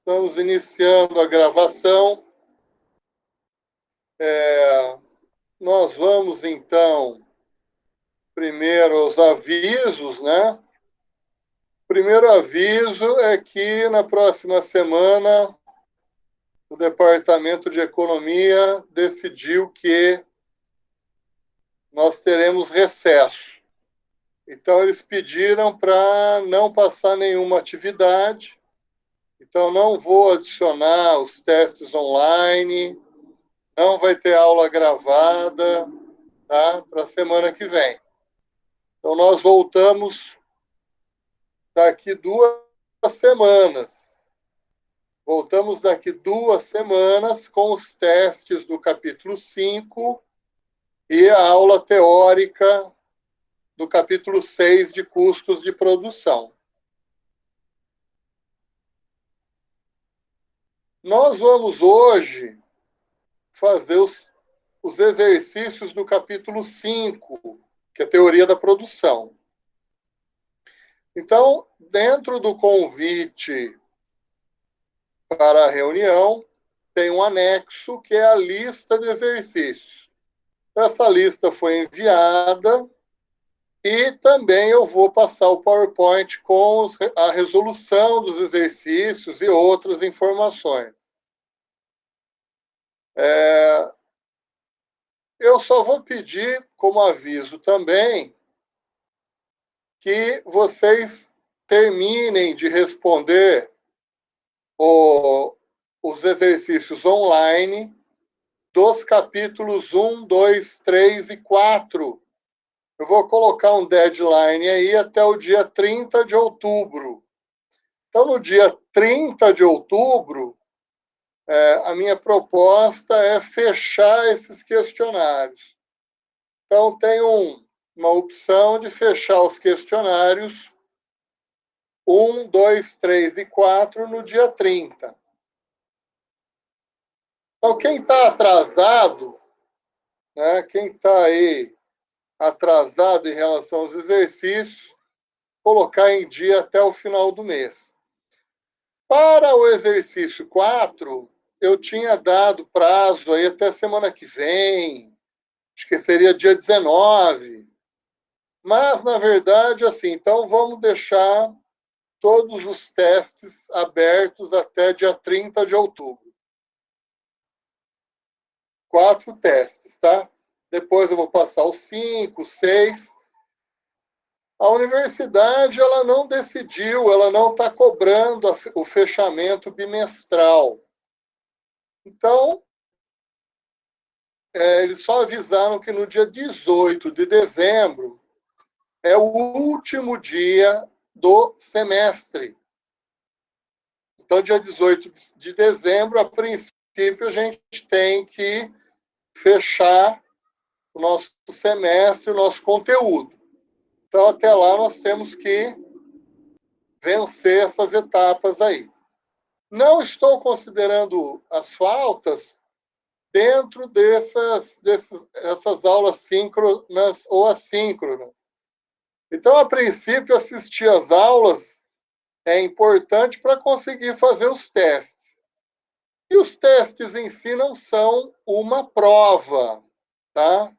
Estamos iniciando a gravação. Nós vamos, então, primeiro aos avisos, né? O primeiro aviso é que na próxima semana o Departamento de Economia decidiu que nós teremos recesso. Então, eles pediram para não passar nenhuma atividade. Então, não vou adicionar os testes online, não vai ter aula gravada, tá? Para a semana que vem. Então, nós voltamos daqui 2 semanas. Voltamos daqui 2 semanas com os testes do capítulo 5 e a aula teórica do capítulo 6 de custos de produção. Nós vamos hoje fazer os exercícios do capítulo 5, que é a teoria da produção. Então, dentro do convite para a reunião, tem um anexo que é a lista de exercícios. Essa lista foi enviada e também eu vou passar o PowerPoint com a resolução dos exercícios e outras informações. Eu só vou pedir, como aviso também, que vocês terminem de responder os exercícios online dos capítulos 1, 2, 3 e 4. Eu vou colocar um deadline aí até o dia 30 de outubro. Então, no dia 30 de outubro, a minha proposta é fechar esses questionários. Então, tem uma opção de fechar os questionários 1, 2, 3 e 4 no dia 30. Então, quem está atrasado, né, quem está aí atrasado em relação aos exercícios, colocar em dia até o final do mês. Para o exercício 4, eu tinha dado prazo aí até semana que vem, acho que seria dia 19. Mas, na verdade, assim, então vamos deixar todos os testes abertos até dia 30 de outubro. 4 testes, tá? Depois eu vou passar os 5, 6. A universidade, ela não decidiu, ela não está cobrando o fechamento bimestral. Então, eles só avisaram que no dia 18 de dezembro é o último dia do semestre. Então, dia 18 de dezembro, a princípio, a gente tem que fechar o nosso semestre, o nosso conteúdo. Então, até lá, nós temos que vencer essas etapas aí. Não estou considerando as faltas dentro dessas aulas síncronas ou assíncronas. Então, a princípio, assistir às aulas é importante para conseguir fazer os testes. E os testes em si não são uma prova, tá?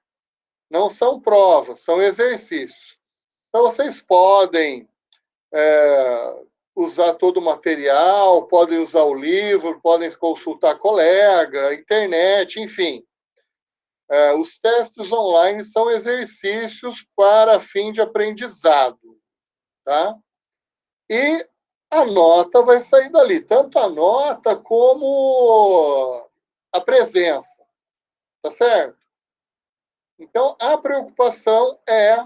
Não são provas, são exercícios. Então, vocês podem usar todo o material, podem usar o livro, podem consultar colega, internet, enfim. Os testes online são exercícios para fim de aprendizado, tá? E a nota vai sair dali, tanto a nota como a presença, tá certo? Então, a preocupação é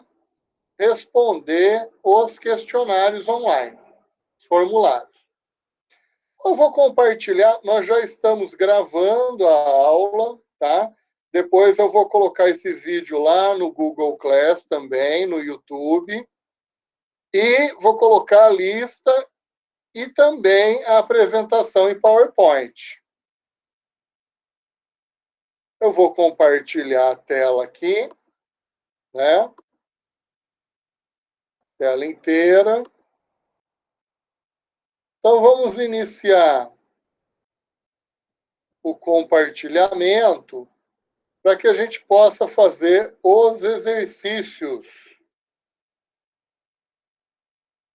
responder os questionários online, os formulários. Eu vou compartilhar, nós já estamos gravando a aula, tá? Depois eu vou colocar esse vídeo lá no Google Class também, no YouTube. E vou colocar a lista e também a apresentação em PowerPoint. Eu vou compartilhar a tela aqui, né? Tela inteira. Então, vamos iniciar o compartilhamento para que a gente possa fazer os exercícios.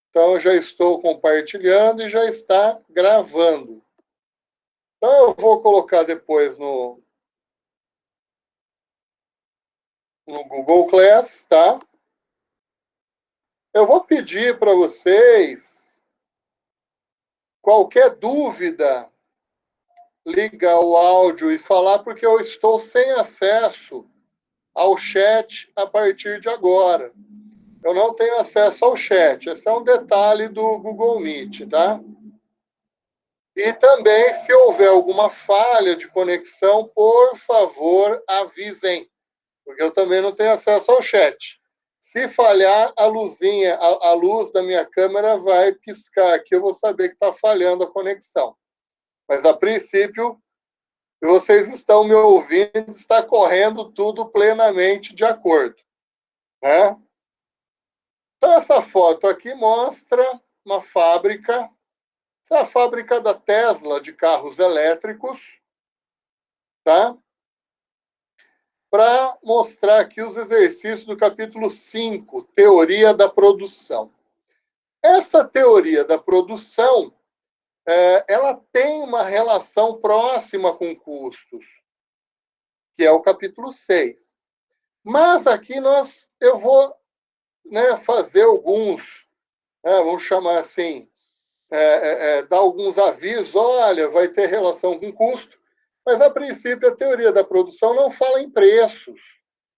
Então, eu já estou compartilhando e já está gravando. Então, eu vou colocar depois no Google Class, tá? Eu vou pedir para vocês, qualquer dúvida, ligar o áudio e falar, porque eu estou sem acesso ao chat a partir de agora. Eu não tenho acesso ao chat. Esse é um detalhe do Google Meet, tá? E também, se houver alguma falha de conexão, por favor, avisem, porque eu também não tenho acesso ao chat. Se falhar, a luzinha, a luz da minha câmera vai piscar aqui, eu vou saber que está falhando a conexão. Mas, a princípio, vocês estão me ouvindo, está correndo tudo plenamente de acordo, né? Então, essa foto aqui mostra uma fábrica. Essa é a fábrica da Tesla de carros elétricos, tá? Para mostrar aqui os exercícios do capítulo 5, Teoria da Produção. Essa teoria da produção, ela tem uma relação próxima com custos, que é o capítulo 6. Mas aqui eu vou, né, fazer alguns, vamos chamar assim, dar alguns avisos, olha, vai ter relação com custo, mas, a princípio, a teoria da produção não fala em preços,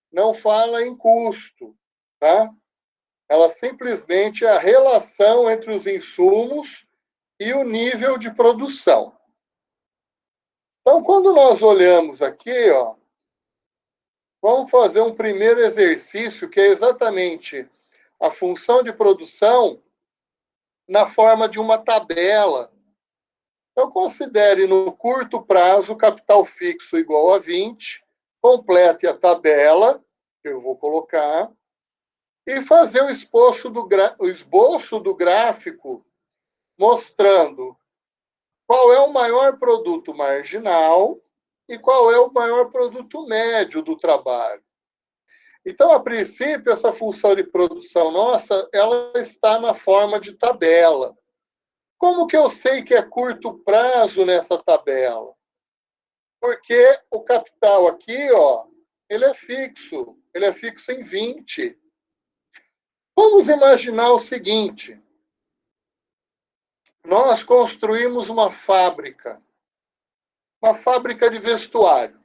não fala em custo, tá? Ela simplesmente é a relação entre os insumos e o nível de produção. Então, quando nós olhamos aqui, ó, vamos fazer um primeiro exercício, que é exatamente a função de produção na forma de uma tabela. Então, considere no curto prazo capital fixo igual a 20, complete a tabela, que eu vou colocar, e fazer o esboço do gráfico mostrando qual é o maior produto marginal e qual é o maior produto médio do trabalho. Então, a princípio, essa função de produção nossa, ela está na forma de tabela. Como que eu sei que é curto prazo nessa tabela? Porque o capital aqui, ó, ele é fixo em 20. Vamos imaginar o seguinte: nós construímos uma fábrica de vestuário.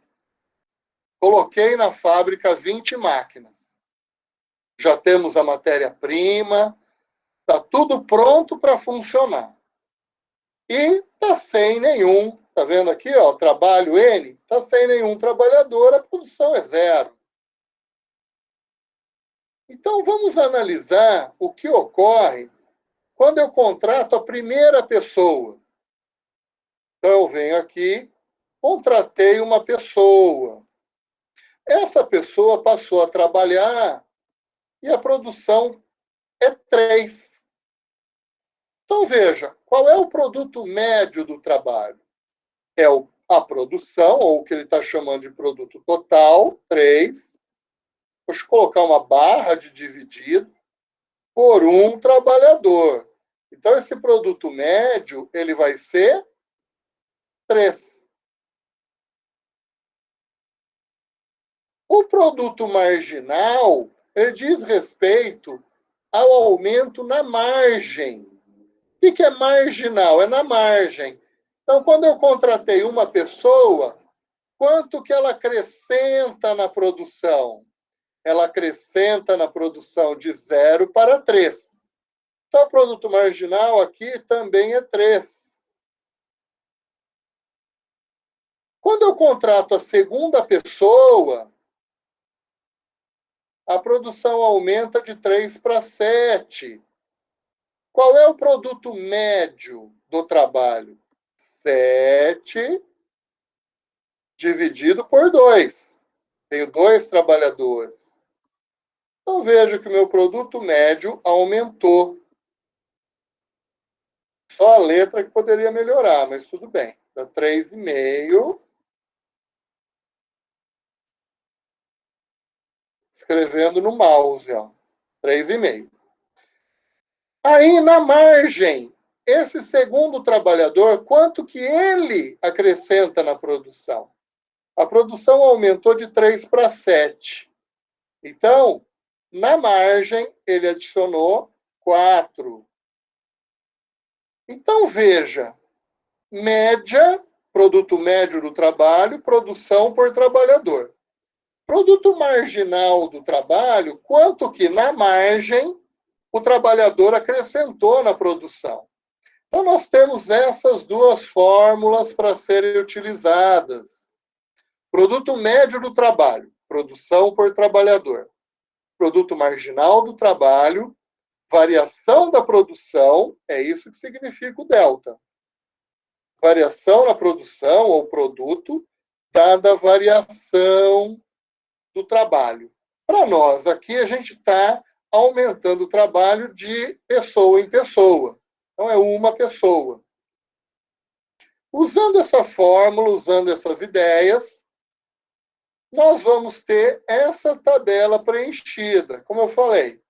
Coloquei na fábrica 20 máquinas. Já temos a matéria-prima, está tudo pronto para funcionar. E está sem nenhum, está vendo aqui, ó, trabalho N, está sem nenhum trabalhador, a produção é zero. Então, vamos analisar o que ocorre quando eu contrato a primeira pessoa. Então, eu venho aqui, contratei uma pessoa. Essa pessoa passou a trabalhar e a produção é 3. Então, veja, qual é o produto médio do trabalho? É a produção, ou o que ele está chamando de produto total, 3. Vou colocar uma barra de dividido por um trabalhador. Então, esse produto médio, ele vai ser 3. O produto marginal, ele diz respeito ao aumento na margem. O que é marginal? É na margem. Então, quando eu contratei uma pessoa, quanto que ela acrescenta na produção? Ela acrescenta na produção de 0 para 3. Então, o produto marginal aqui também é 3. Quando eu contrato a segunda pessoa, a produção aumenta de 3 para 7. Qual é o produto médio do trabalho? 7 dividido por 2. Tenho 2 trabalhadores. Então, vejo que o meu produto médio aumentou. Só a letra que poderia melhorar, mas tudo bem. Dá 3,5 escrevendo no mouse, ó. 3,5. Aí, na margem, esse segundo trabalhador, quanto que ele acrescenta na produção? A produção aumentou de 3 para 7. Então, na margem, ele adicionou 4. Então, veja, média, produto médio do trabalho, produção por trabalhador. Produto marginal do trabalho, quanto que na margem o trabalhador acrescentou na produção. Então, nós temos essas duas fórmulas para serem utilizadas. Produto médio do trabalho, produção por trabalhador. Produto marginal do trabalho, variação da produção, é isso que significa o delta. Variação na produção ou produto, dada a variação do trabalho. Para nós, aqui a gente está aumentando o trabalho de pessoa em pessoa. Então, é uma pessoa. Usando essa fórmula, usando essas ideias, nós vamos ter essa tabela preenchida. Como eu falei,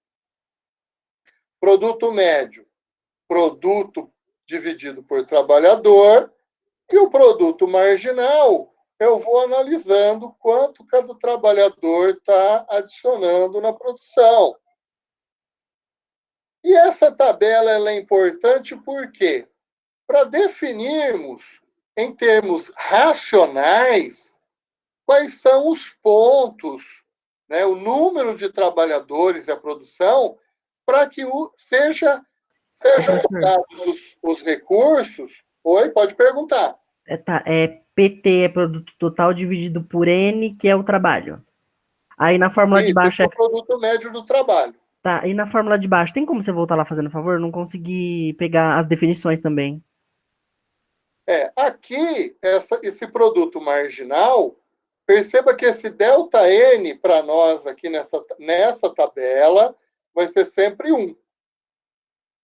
produto médio, produto dividido por trabalhador, e o produto marginal, eu vou analisando quanto cada trabalhador está adicionando na produção. E essa tabela ela é importante por quê? Para definirmos, em termos racionais, quais são os pontos, né, o número de trabalhadores e a produção, para que sejam usados os recursos. Oi, pode perguntar. PT é produto total dividido por N, que é o trabalho. Aí na fórmula de baixo é o produto médio do trabalho. Tá, e na fórmula de baixo, tem como você voltar lá fazendo favor? Eu não consegui pegar as definições também. Aqui, esse produto marginal, perceba que esse delta N, para nós aqui nessa tabela, vai ser sempre 1.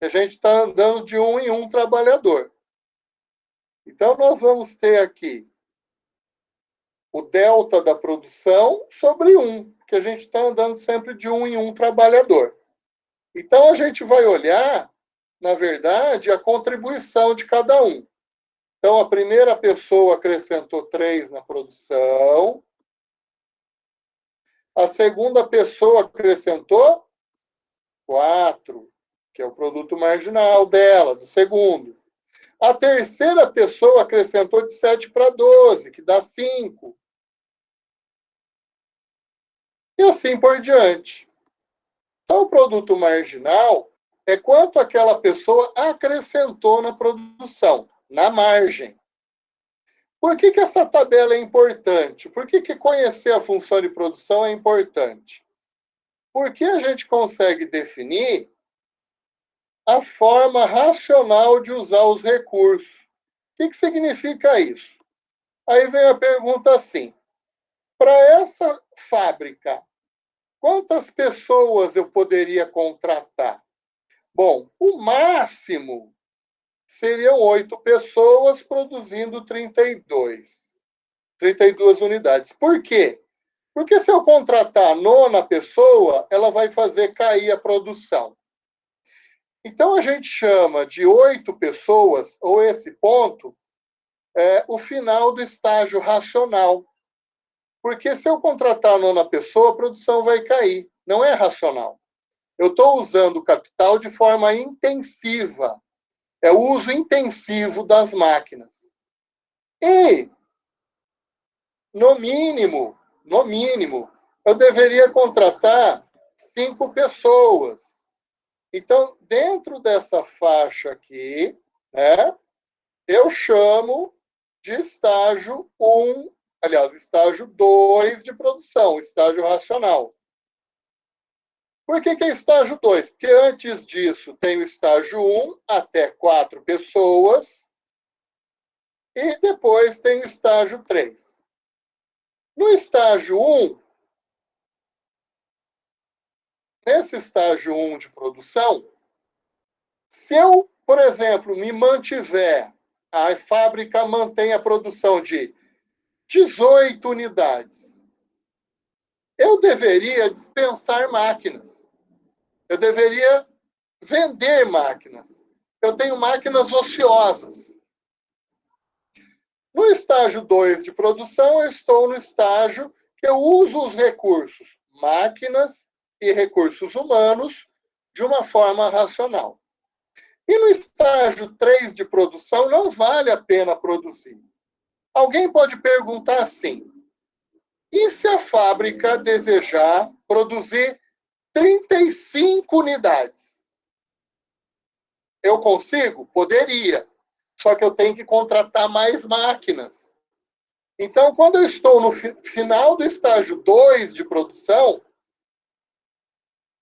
A gente está andando de 1 em 1 trabalhador. Então, nós vamos ter aqui o delta da produção sobre 1, porque a gente está andando sempre de 1 em 1 trabalhador. Então, a gente vai olhar, na verdade, a contribuição de cada um. Então, a primeira pessoa acrescentou 3 na produção. A segunda pessoa acrescentou 4, que é o produto marginal dela, do segundo. A terceira pessoa acrescentou de 7 para 12, que dá 5. E assim por diante. Então, o produto marginal é quanto aquela pessoa acrescentou na produção, na margem. Por que essa tabela é importante? Por que conhecer a função de produção é importante? Porque a gente consegue definir a forma racional de usar os recursos. O que significa isso? Aí vem a pergunta assim, para essa fábrica, quantas pessoas eu poderia contratar? Bom, o máximo seriam 8 pessoas produzindo 32 unidades. Por quê? Porque se eu contratar a 9ª pessoa, ela vai fazer cair a produção. Então, a gente chama de 8 pessoas, ou esse ponto, o final do estágio racional. Porque se eu contratar a 9ª pessoa, a produção vai cair. Não é racional. Eu estou usando o capital de forma intensiva. É o uso intensivo das máquinas. E, no mínimo, eu deveria contratar 5 pessoas. Então, dentro dessa faixa aqui, né, eu chamo de estágio 1, aliás, estágio 2 de produção, estágio racional. Por que é estágio 2? Porque antes disso tem o estágio 1, até 4 pessoas, e depois tem o estágio 3. No estágio 1, nesse estágio 1 de produção, se eu, por exemplo, me mantiver, a fábrica mantém a produção de 18 unidades, eu deveria dispensar máquinas. Eu deveria vender máquinas. Eu tenho máquinas ociosas. No estágio 2 de produção, eu estou no estágio que eu uso os recursos, máquinas e recursos humanos, de uma forma racional. E no estágio 3 de produção, não vale a pena produzir. Alguém pode perguntar assim, e se a fábrica desejar produzir 35 unidades? Eu consigo? Poderia. Só que eu tenho que contratar mais máquinas. Então, quando eu estou no final do estágio 2 de produção,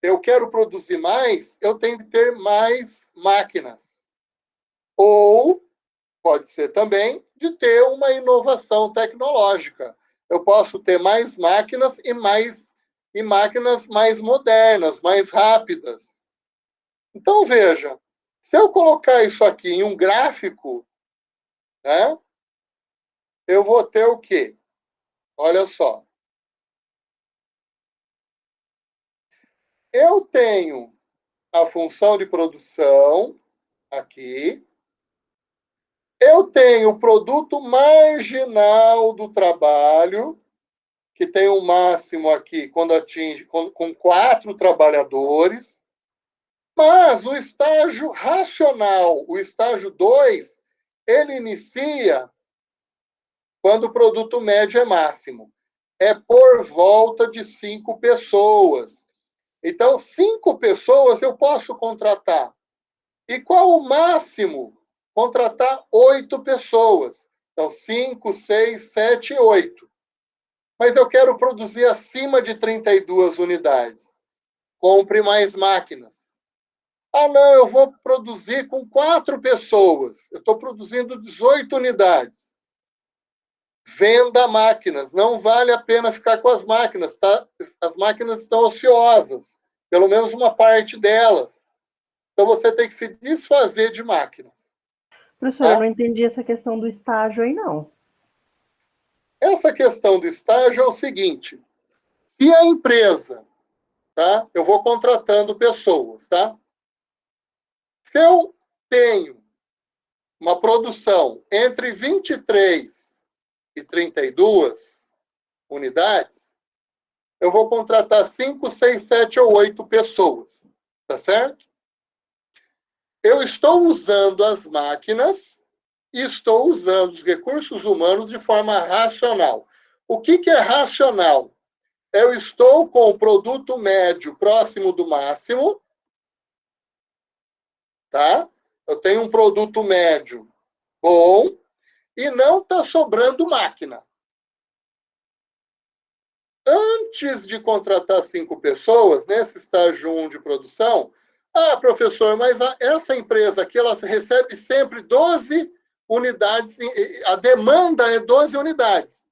eu quero produzir mais, eu tenho que ter mais máquinas. Ou, pode ser também, de ter uma inovação tecnológica. Eu posso ter mais máquinas e máquinas mais modernas, mais rápidas. Então, veja, se eu colocar isso aqui em um gráfico, né, eu vou ter o quê? Olha só. Eu tenho a função de produção aqui. Eu tenho o produto marginal do trabalho, que tem um máximo aqui quando atinge com 4 trabalhadores. Mas o estágio racional, o estágio 2, ele inicia quando o produto médio é máximo. É por volta de 5 pessoas. Então, 5 pessoas eu posso contratar. E qual o máximo? Contratar 8 pessoas. Então, 5, 6, 7, 8. Mas eu quero produzir acima de 32 unidades. Compre mais máquinas. Ah, não, eu vou produzir com 4 pessoas. Eu estou produzindo 18 unidades. Venda máquinas. Não vale a pena ficar com as máquinas, tá? As máquinas estão ociosas. Pelo menos uma parte delas. Então, você tem que se desfazer de máquinas. Professor, eu não entendi essa questão do estágio aí, não. Essa questão do estágio é o seguinte. Se a empresa, tá? Eu vou contratando pessoas, tá? Se eu tenho uma produção entre 23 e 32 unidades, eu vou contratar 5, 6, 7 ou 8 pessoas, tá certo? Eu estou usando as máquinas e estou usando os recursos humanos de forma racional. O que é racional? Eu estou com o produto médio próximo do máximo, tá? Eu tenho um produto médio bom e não está sobrando máquina. Antes de contratar 5 pessoas, nesse estágio 1 de produção, professor, mas essa empresa aqui, ela recebe sempre 12 unidades, a demanda é 12 unidades.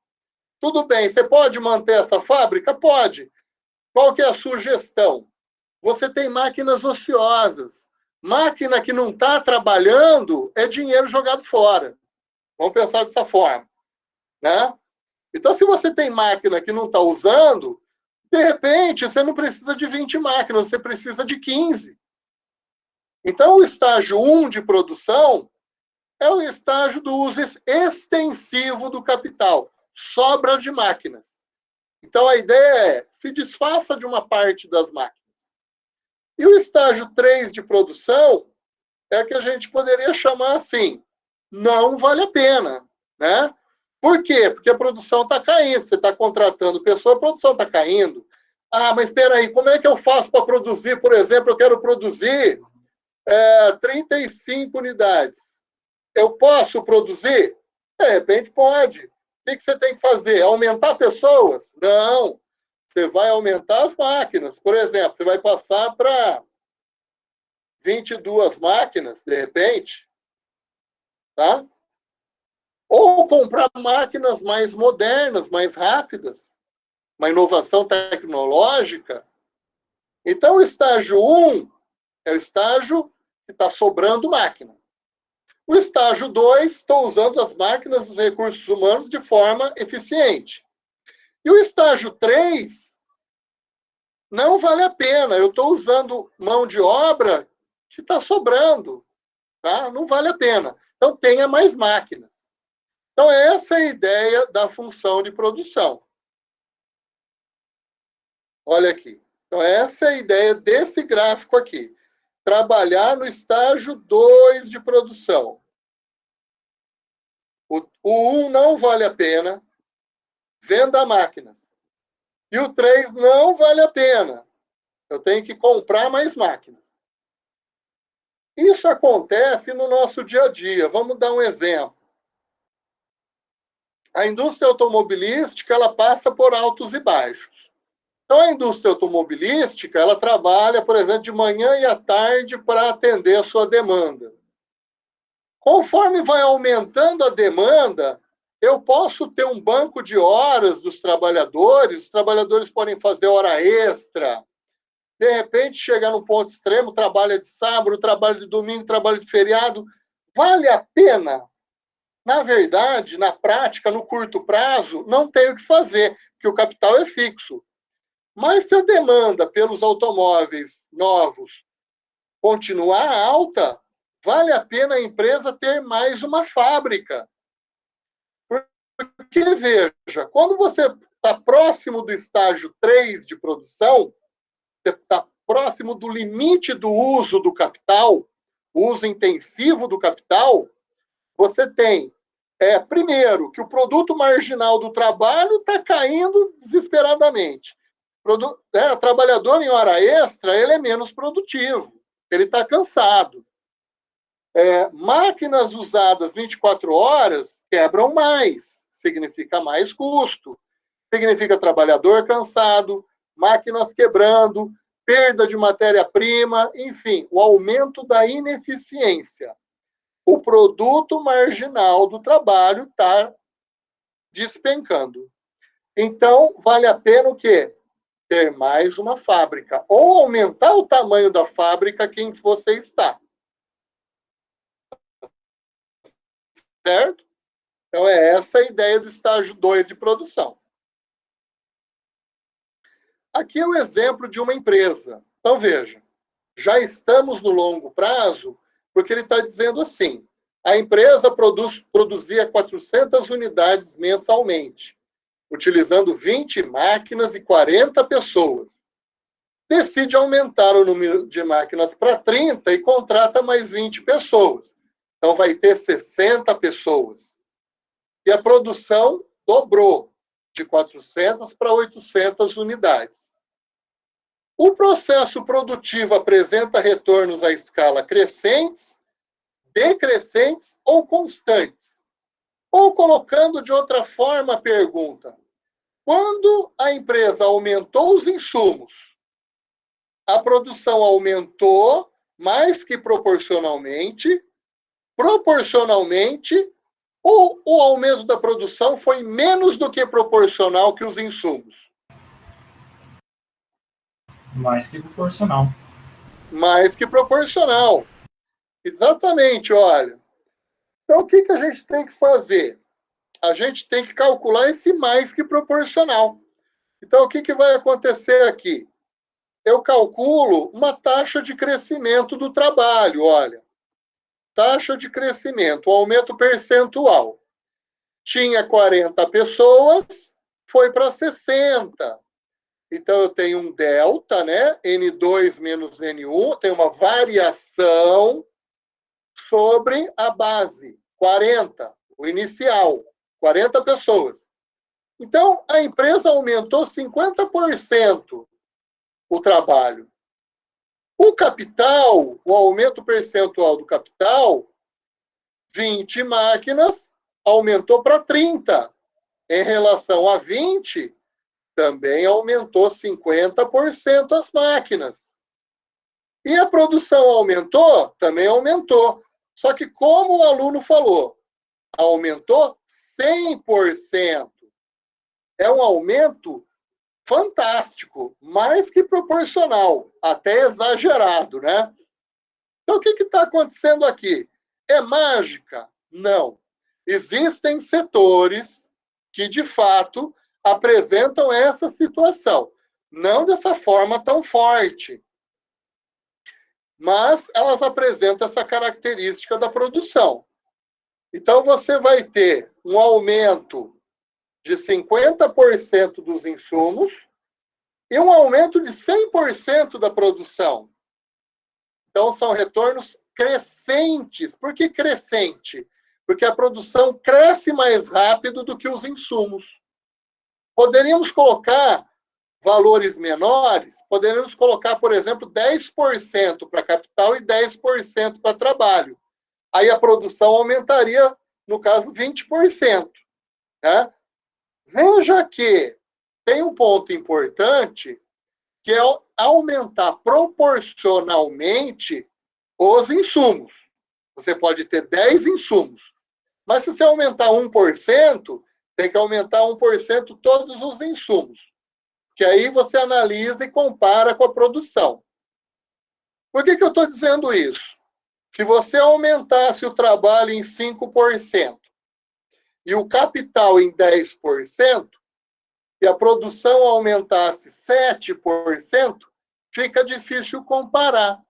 Tudo bem, você pode manter essa fábrica? Pode. Qual que é a sugestão? Você tem máquinas ociosas. Máquina que não está trabalhando é dinheiro jogado fora. Vamos pensar dessa forma, né? Então, se você tem máquina que não está usando, de repente, você não precisa de 20 máquinas, você precisa de 15. Então, o estágio 1 de produção é o estágio do uso extensivo do capital, sobra de máquinas. Então, a ideia é se desfaça de uma parte das máquinas. E o estágio 3 de produção é que a gente poderia chamar assim, não vale a pena, né? Por quê? Porque a produção está caindo, você está contratando pessoa, a produção está caindo. Mas espera aí, como é que eu faço para produzir, por exemplo, eu quero produzir 35 unidades. Eu posso produzir? De repente pode. O que você tem que fazer? Aumentar pessoas? Não. Você vai aumentar as máquinas. Por exemplo, você vai passar para 22 máquinas, de repente, tá? Ou comprar máquinas mais modernas, mais rápidas, uma inovação tecnológica. Então, o estágio 1 é o estágio que está sobrando máquina. O estágio 2, estou usando as máquinas dos recursos humanos de forma eficiente. E o estágio 3 não vale a pena. Eu estou usando mão de obra que está sobrando. Tá? Não vale a pena. Então, tenha mais máquinas. Então, essa é a ideia da função de produção. Olha aqui. Então, essa é a ideia desse gráfico aqui. Trabalhar no estágio 2 de produção. O 1 não vale a pena, venda máquinas. E o 3 não vale a pena, eu tenho que comprar mais máquinas. Isso acontece no nosso dia a dia. Vamos dar um exemplo. A indústria automobilística, ela passa por altos e baixos. Então, a indústria automobilística, ela trabalha, por exemplo, de manhã e à tarde para atender a sua demanda. Conforme vai aumentando a demanda, eu posso ter um banco de horas dos trabalhadores, os trabalhadores podem fazer hora extra, de repente chegar num ponto extremo, trabalha de sábado, trabalha de domingo, trabalha de feriado. Vale a pena? Na verdade, na prática, no curto prazo, não tem o que fazer, porque o capital é fixo. Mas se a demanda pelos automóveis novos continuar alta, vale a pena a empresa ter mais uma fábrica. Porque, veja, quando você está próximo do estágio 3 de produção, você está próximo do limite do uso do capital, uso intensivo do capital, você tem, primeiro, que o produto marginal do trabalho está caindo desesperadamente. O trabalhador em hora extra, ele é menos produtivo, ele está cansado. Máquinas usadas 24 horas quebram mais, significa mais custo, significa trabalhador cansado, máquinas quebrando, perda de matéria-prima, enfim, o aumento da ineficiência. O produto marginal do trabalho está despencando. Então, vale a pena o quê? Ter mais uma fábrica, ou aumentar o tamanho da fábrica que você está. Certo? Então, é essa a ideia do estágio 2 de produção. Aqui é o exemplo de uma empresa. Então, veja, já estamos no longo prazo, porque ele está dizendo assim, a empresa produzia 400 unidades mensalmente, utilizando 20 máquinas e 40 pessoas. Decide aumentar o número de máquinas para 30 e contrata mais 20 pessoas. Então, vai ter 60 pessoas. E a produção dobrou, de 400 para 800 unidades. O processo produtivo apresenta retornos à escala crescentes, decrescentes ou constantes. Ou, colocando de outra forma a pergunta, quando a empresa aumentou os insumos, a produção aumentou mais que proporcionalmente, ou o aumento da produção foi menos do que proporcional que os insumos? Mais que proporcional. Mais que proporcional. Exatamente, olha. Então, o que a gente tem que fazer? A gente tem que calcular esse mais que proporcional. Então, o que vai acontecer aqui? Eu calculo uma taxa de crescimento do trabalho, olha. Taxa de crescimento, aumento percentual. Tinha 40 pessoas, foi para 60. Então, eu tenho um delta, né? N2 menos N1, tem uma variação sobre a base, 40, o inicial, 40 pessoas. Então, a empresa aumentou 50% o trabalho. O capital, o aumento percentual do capital, 20 máquinas, aumentou para 30. Em relação a 20, também aumentou 50% as máquinas. E a produção aumentou? Também aumentou. Só que, como o aluno falou, aumentou 100%. É um aumento fantástico, mais que proporcional, até exagerado, né? Então, o que está acontecendo aqui? É mágica? Não. Existem setores que, de fato, apresentam essa situação. Não dessa forma tão forte, mas elas apresentam essa característica da produção. Então, você vai ter um aumento de 50% dos insumos e um aumento de 100% da produção. Então, são retornos crescentes. Por que crescente? Porque a produção cresce mais rápido do que os insumos. Poderíamos colocar valores menores, poderíamos colocar, por exemplo, 10% para capital e 10% para trabalho. Aí a produção aumentaria, no caso, 20%. Né? Veja que tem um ponto importante, que é aumentar proporcionalmente os insumos. Você pode ter 10 insumos, mas se você aumentar 1%, tem que aumentar 1% todos os insumos. Que aí você analisa e compara com a produção. Por que eu estou dizendo isso? Se você aumentasse o trabalho em 5% e o capital em 10%, e a produção aumentasse 7%, fica difícil comparar.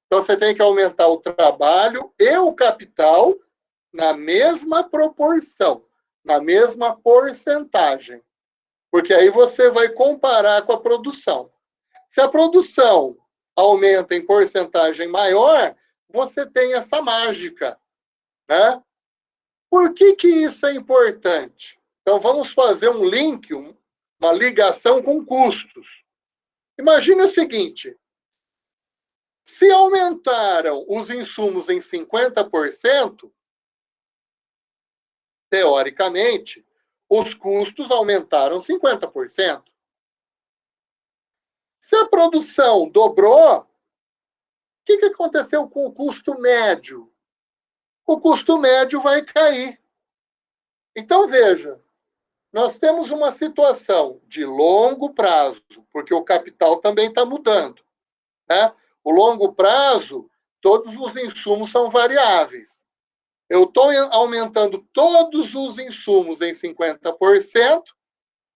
Então, você tem que aumentar o trabalho e o capital na mesma proporção, na mesma porcentagem. Porque aí você vai comparar com a produção. Se a produção aumenta em porcentagem maior, você tem essa mágica, né? Por que isso é importante? Então, vamos fazer um link, uma ligação com custos. Imagine o seguinte, se aumentaram os insumos em 50%, teoricamente, os custos aumentaram 50%. Se a produção dobrou, o que aconteceu com o custo médio? O custo médio vai cair. Então, veja, nós temos uma situação de longo prazo, porque o capital também está mudando. Né? O longo prazo, todos os insumos são variáveis. Eu estou aumentando todos os insumos em 50%,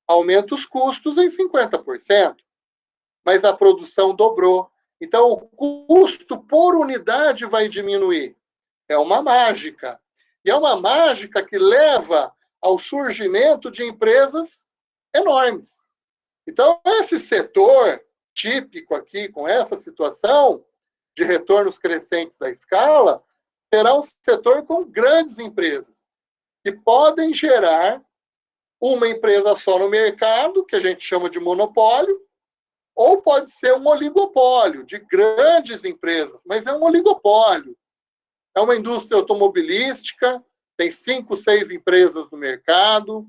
aumento os custos em 50%, mas a produção dobrou. Então, o custo por unidade vai diminuir. É uma mágica. E é uma mágica que leva ao surgimento de empresas enormes. Então, esse setor típico aqui, com essa situação de retornos crescentes à escala, será um setor com grandes empresas, que podem gerar uma empresa só no mercado, que a gente chama de monopólio, ou pode ser um oligopólio de grandes empresas, mas é um oligopólio. É uma indústria automobilística, tem 5, 6 empresas no mercado,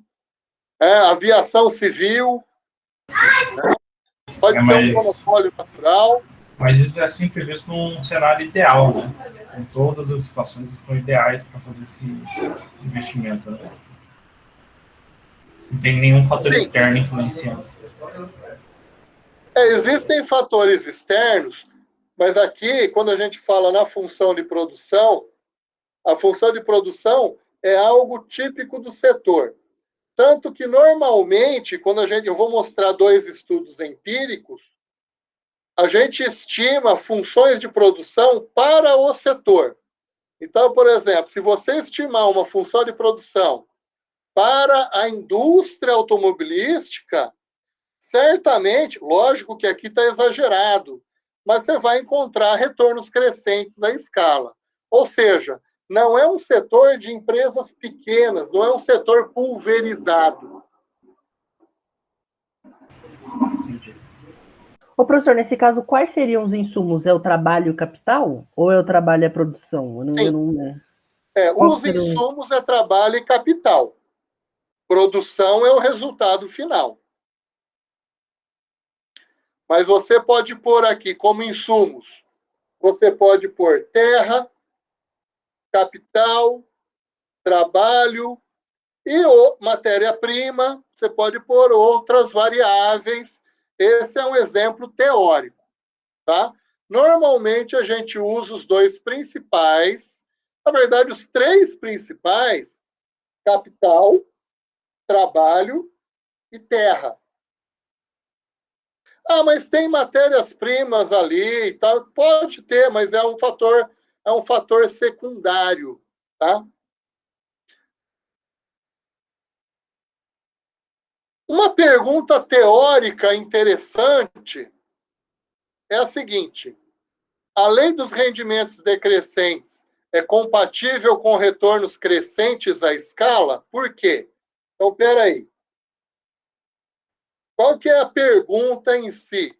aviação civil, pode ser um monopólio natural. Mas isso é sempre visto num cenário ideal, né? Com todas as situações estão ideais para fazer esse investimento. Né? Não tem nenhum fator externo influenciando. Existem fatores externos, mas aqui, quando a gente fala na função de produção, a função de produção é algo típico do setor. Tanto que, normalmente, quando eu vou mostrar 2 estudos empíricos, a gente estima funções de produção para o setor. Então, por exemplo, se você estimar uma função de produção para a indústria automobilística, certamente, lógico que aqui está exagerado, mas você vai encontrar retornos crescentes à escala. Ou seja, não é um setor de empresas pequenas, não é um setor pulverizado. Ô, professor, nesse caso, quais seriam os insumos? É o trabalho e o capital? Ou é o trabalho e a produção? Os insumos é trabalho e capital. Produção é o resultado final. Mas você pode pôr aqui como insumos, você pode pôr terra, capital, trabalho e matéria-prima, você pode pôr outras variáveis. Esse é um exemplo teórico, tá? Normalmente a gente usa os 2 principais, na verdade os 3 principais, capital, trabalho e terra. Ah, mas tem matérias-primas ali e tal. Pode ter, mas é um fator secundário, tá? Uma pergunta teórica interessante é a seguinte: a lei dos rendimentos decrescentes é compatível com retornos crescentes à escala? Por quê? Então, peraí. Qual que é a pergunta em si?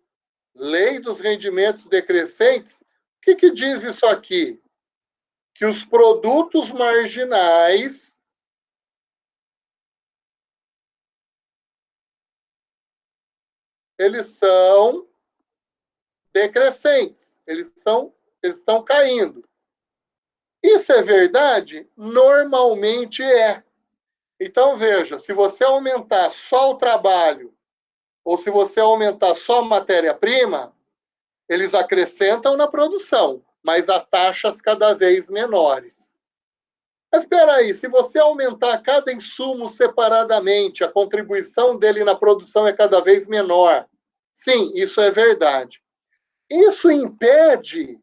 Lei dos rendimentos decrescentes? O que diz isso aqui? Que os produtos marginais eles são decrescentes, eles estão caindo. Isso é verdade? Normalmente é. Então, veja, se você aumentar só o trabalho, ou se você aumentar só a matéria-prima, eles acrescentam na produção, mas a taxas cada vez menores. Mas espera aí, se você aumentar cada insumo separadamente, a contribuição dele na produção é cada vez menor. Sim, isso é verdade. Isso impede,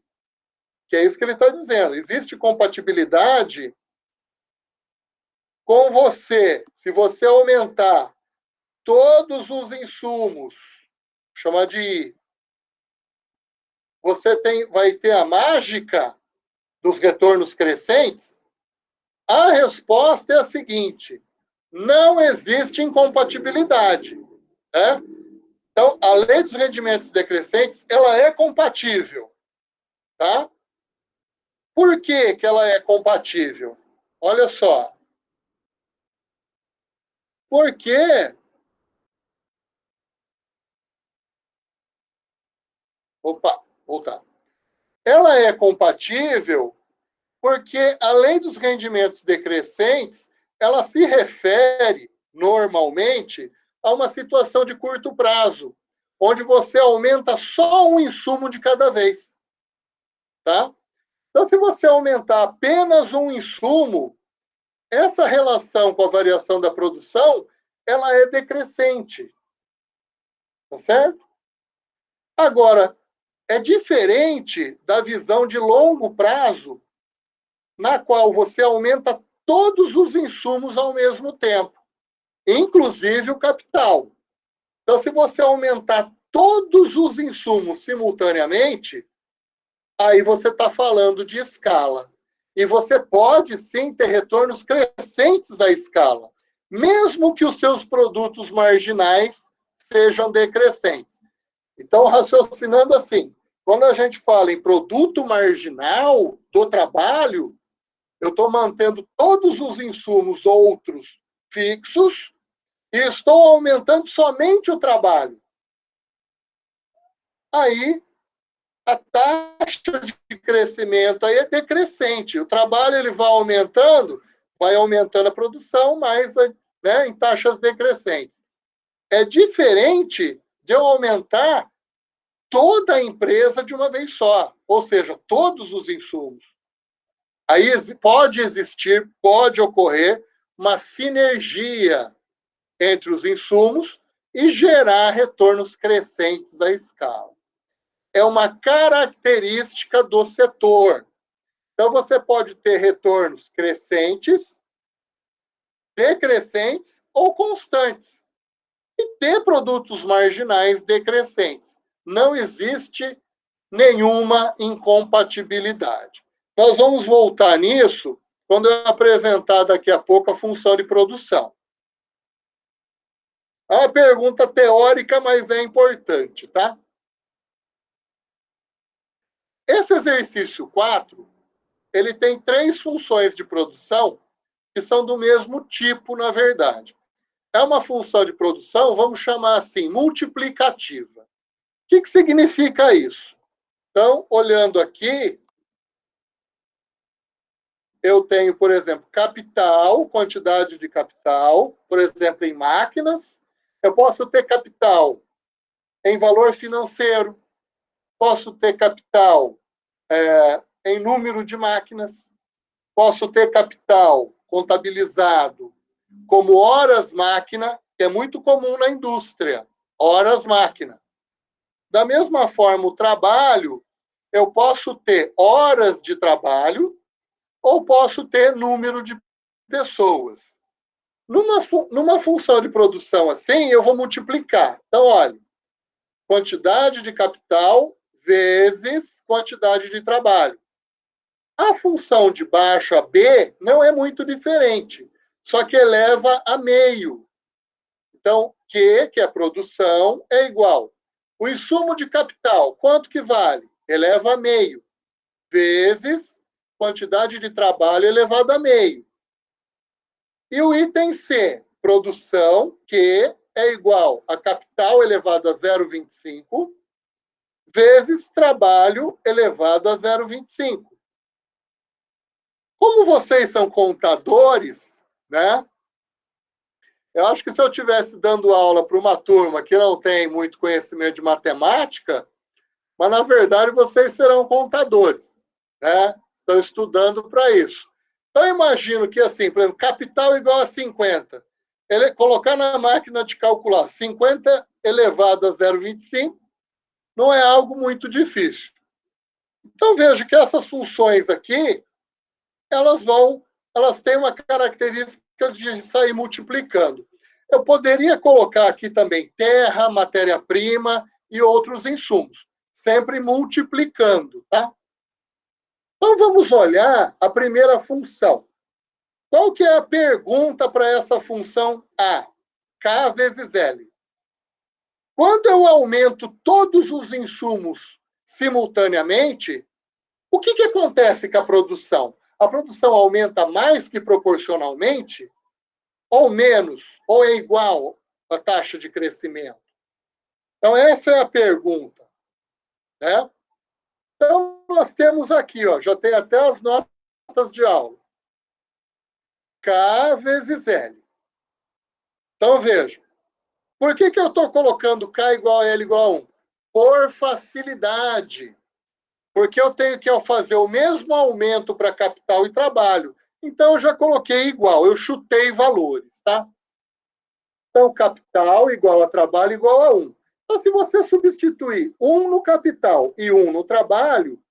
que é isso que ele está dizendo, existe compatibilidade com você, se você aumentar todos os insumos, chama de I, você vai ter a mágica dos retornos crescentes? A resposta é a seguinte: não existe incompatibilidade. Né? Então, a lei dos rendimentos decrescentes, ela é compatível. Tá? Por que que ela é compatível? Olha só. Porque... Opa, voltar. Ela é compatível porque a lei dos rendimentos decrescentes, ela se refere, normalmente, a uma situação de curto prazo, onde você aumenta só um insumo de cada vez. Tá? Então, se você aumentar apenas um insumo, essa relação com a variação da produção, ela é decrescente. Tá certo? Agora, é diferente da visão de longo prazo, na qual você aumenta todos os insumos ao mesmo tempo, inclusive o capital. Então, se você aumentar todos os insumos simultaneamente, aí você está falando de escala. E você pode, sim, ter retornos crescentes à escala, mesmo que os seus produtos marginais sejam decrescentes. Então, raciocinando assim, quando a gente fala em produto marginal do trabalho, eu estou mantendo todos os insumos outros fixos e estou aumentando somente o trabalho. Aí, a taxa de crescimento aí é decrescente. O trabalho ele vai aumentando a produção, mas né, em taxas decrescentes. É diferente de eu aumentar toda a empresa de uma vez só, ou seja, todos os insumos. Aí pode existir, pode ocorrer uma sinergia entre os insumos e gerar retornos crescentes à escala. É uma característica do setor. Então, você pode ter retornos crescentes, decrescentes ou constantes. E ter produtos marginais decrescentes. Não existe nenhuma incompatibilidade. Nós vamos voltar nisso quando eu apresentar daqui a pouco a função de produção. É uma pergunta teórica, mas é importante, tá? Esse exercício 4, ele tem 3 funções de produção que são do mesmo tipo, na verdade. É uma função de produção, vamos chamar assim, multiplicativa. O que significa isso? Então, olhando aqui, eu tenho, por exemplo, capital, quantidade de capital, por exemplo, em máquinas. Eu posso ter capital em valor financeiro, posso ter capital em número de máquinas, posso ter capital contabilizado como horas-máquina, que é muito comum na indústria, horas-máquina. Da mesma forma, o trabalho, eu posso ter horas de trabalho ou posso ter número de pessoas. Numa função de produção assim, eu vou multiplicar. Então, olha, quantidade de capital vezes quantidade de trabalho. A função de baixo a B não é muito diferente, só que eleva a meio. Então, Q, que é produção, é igual. O insumo de capital, quanto que vale? Eleva a meio, vezes quantidade de trabalho elevado a meio. E o item C, produção, que é igual a capital elevado a 0,25, vezes trabalho elevado a 0,25. Como vocês são contadores, né? Eu acho que se eu estivesse dando aula para uma turma que não tem muito conhecimento de matemática, mas na verdade vocês serão contadores, né? Estão estudando para isso. Então, eu imagino que, assim, por exemplo, capital igual a 50. Colocar na máquina de calcular 50 elevado a 0,25 não é algo muito difícil. Então, veja que essas funções aqui, elas têm uma característica de sair multiplicando. Eu poderia colocar aqui também terra, matéria-prima e outros insumos, sempre multiplicando, tá? Então, vamos olhar a primeira função. Qual que é a pergunta para essa função A? K vezes L. Quando eu aumento todos os insumos simultaneamente, o que acontece com a produção? A produção aumenta mais que proporcionalmente? Ou menos? Ou é igual à taxa de crescimento? Então, essa é a pergunta, né? Então, nós temos aqui, ó, já tem até as notas de aula. K vezes L. Então, veja. Por que eu estou colocando K igual a L igual a 1? Por facilidade. Porque eu tenho que fazer o mesmo aumento para capital e trabalho. Então, eu já coloquei igual, eu chutei valores, tá? Então, capital igual a trabalho igual a 1. Então, se você substituir 1 no capital e 1 no trabalho,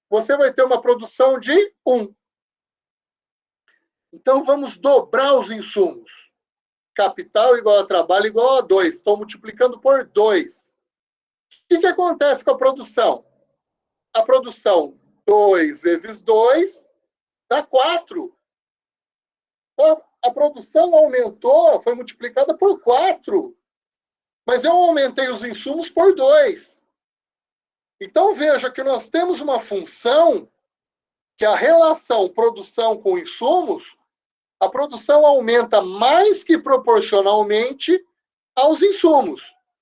você vai ter uma produção de 1. Então, vamos dobrar os insumos. Capital igual a trabalho igual a 2. Estou multiplicando por 2. O que acontece com a produção? A produção 2 vezes 2 dá 4. Então, a produção aumentou, foi multiplicada por 4. Mas eu aumentei os insumos por 2. Então, veja que nós temos uma função que a relação produção com insumos, a produção aumenta mais que proporcionalmente aos insumos.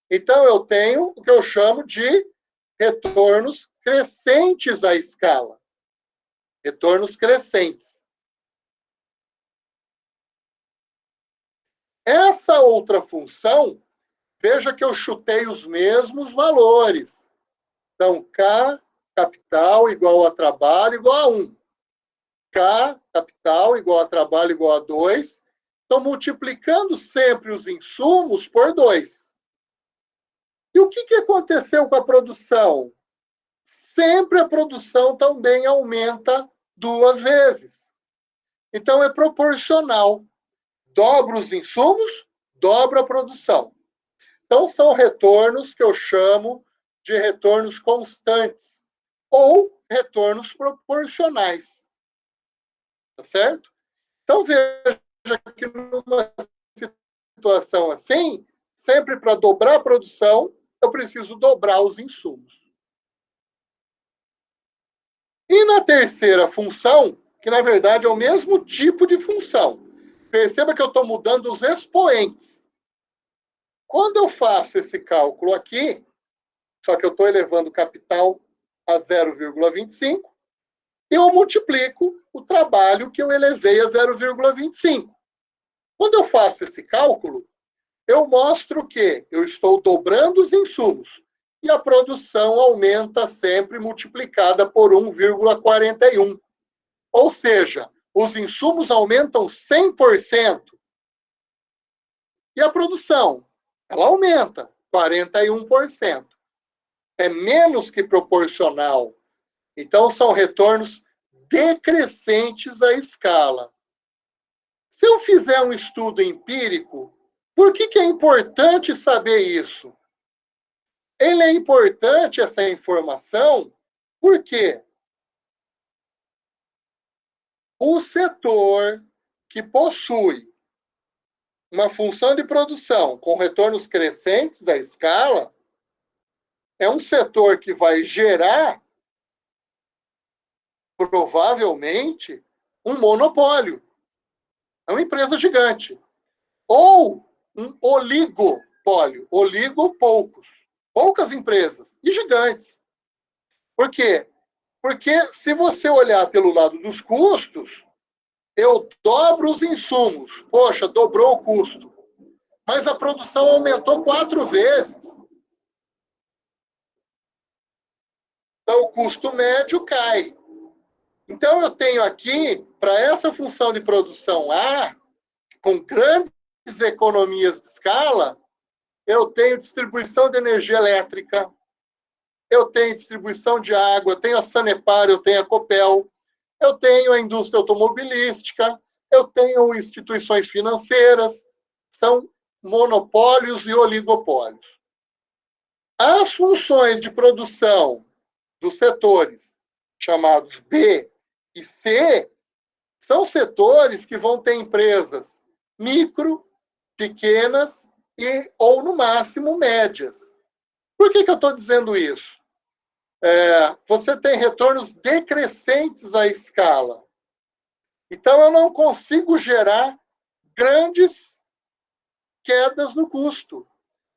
Então, eu tenho o que eu chamo de retornos crescentes à escala. Retornos crescentes. Essa outra função, veja que eu chutei os mesmos valores. Então, K, capital, igual a trabalho, igual a 1. K, capital, igual a trabalho, igual a 2. Estou multiplicando sempre os insumos por 2. E o que aconteceu com a produção? Sempre a produção também aumenta 2 vezes. Então, é proporcional. Dobra os insumos, dobra a produção. Então, são retornos que eu chamo de retornos constantes ou retornos proporcionais. Tá certo? Então, veja que numa situação assim, sempre para dobrar a produção, eu preciso dobrar os insumos. E na terceira função, que na verdade é o mesmo tipo de função, perceba que eu estou mudando os expoentes. Quando eu faço esse cálculo aqui, só que eu estou elevando o capital a 0,25, eu multiplico o trabalho que eu elevei a 0,25. Quando eu faço esse cálculo, eu mostro que eu estou dobrando os insumos e a produção aumenta sempre multiplicada por 1,41. Ou seja, os insumos aumentam 100%. E a produção, ela aumenta 41%. é menos que proporcional. Então, são retornos decrescentes à escala. Se eu fizer um estudo empírico, por que é importante saber isso? Ele é importante, essa informação, porque o setor que possui uma função de produção com retornos crescentes à escala é um setor que vai gerar, provavelmente, um monopólio. É uma empresa gigante. Ou um oligopólio. Oligo, poucos. Poucas empresas. E gigantes. Por quê? Porque se você olhar pelo lado dos custos, eu dobro os insumos. Poxa, dobrou o custo. Mas a produção aumentou 4 vezes. Então, o custo médio cai. Então, eu tenho aqui, para essa função de produção A, com grandes economias de escala, eu tenho distribuição de energia elétrica, eu tenho distribuição de água, eu tenho a Sanepar, eu tenho a Copel, eu tenho a indústria automobilística, eu tenho instituições financeiras, são monopólios e oligopólios. As funções de produção dos setores chamados B e C são setores que vão ter empresas micro, pequenas ou, no máximo, médias. Por que eu estou dizendo isso? Você tem retornos decrescentes à escala. Então, eu não consigo gerar grandes quedas no custo.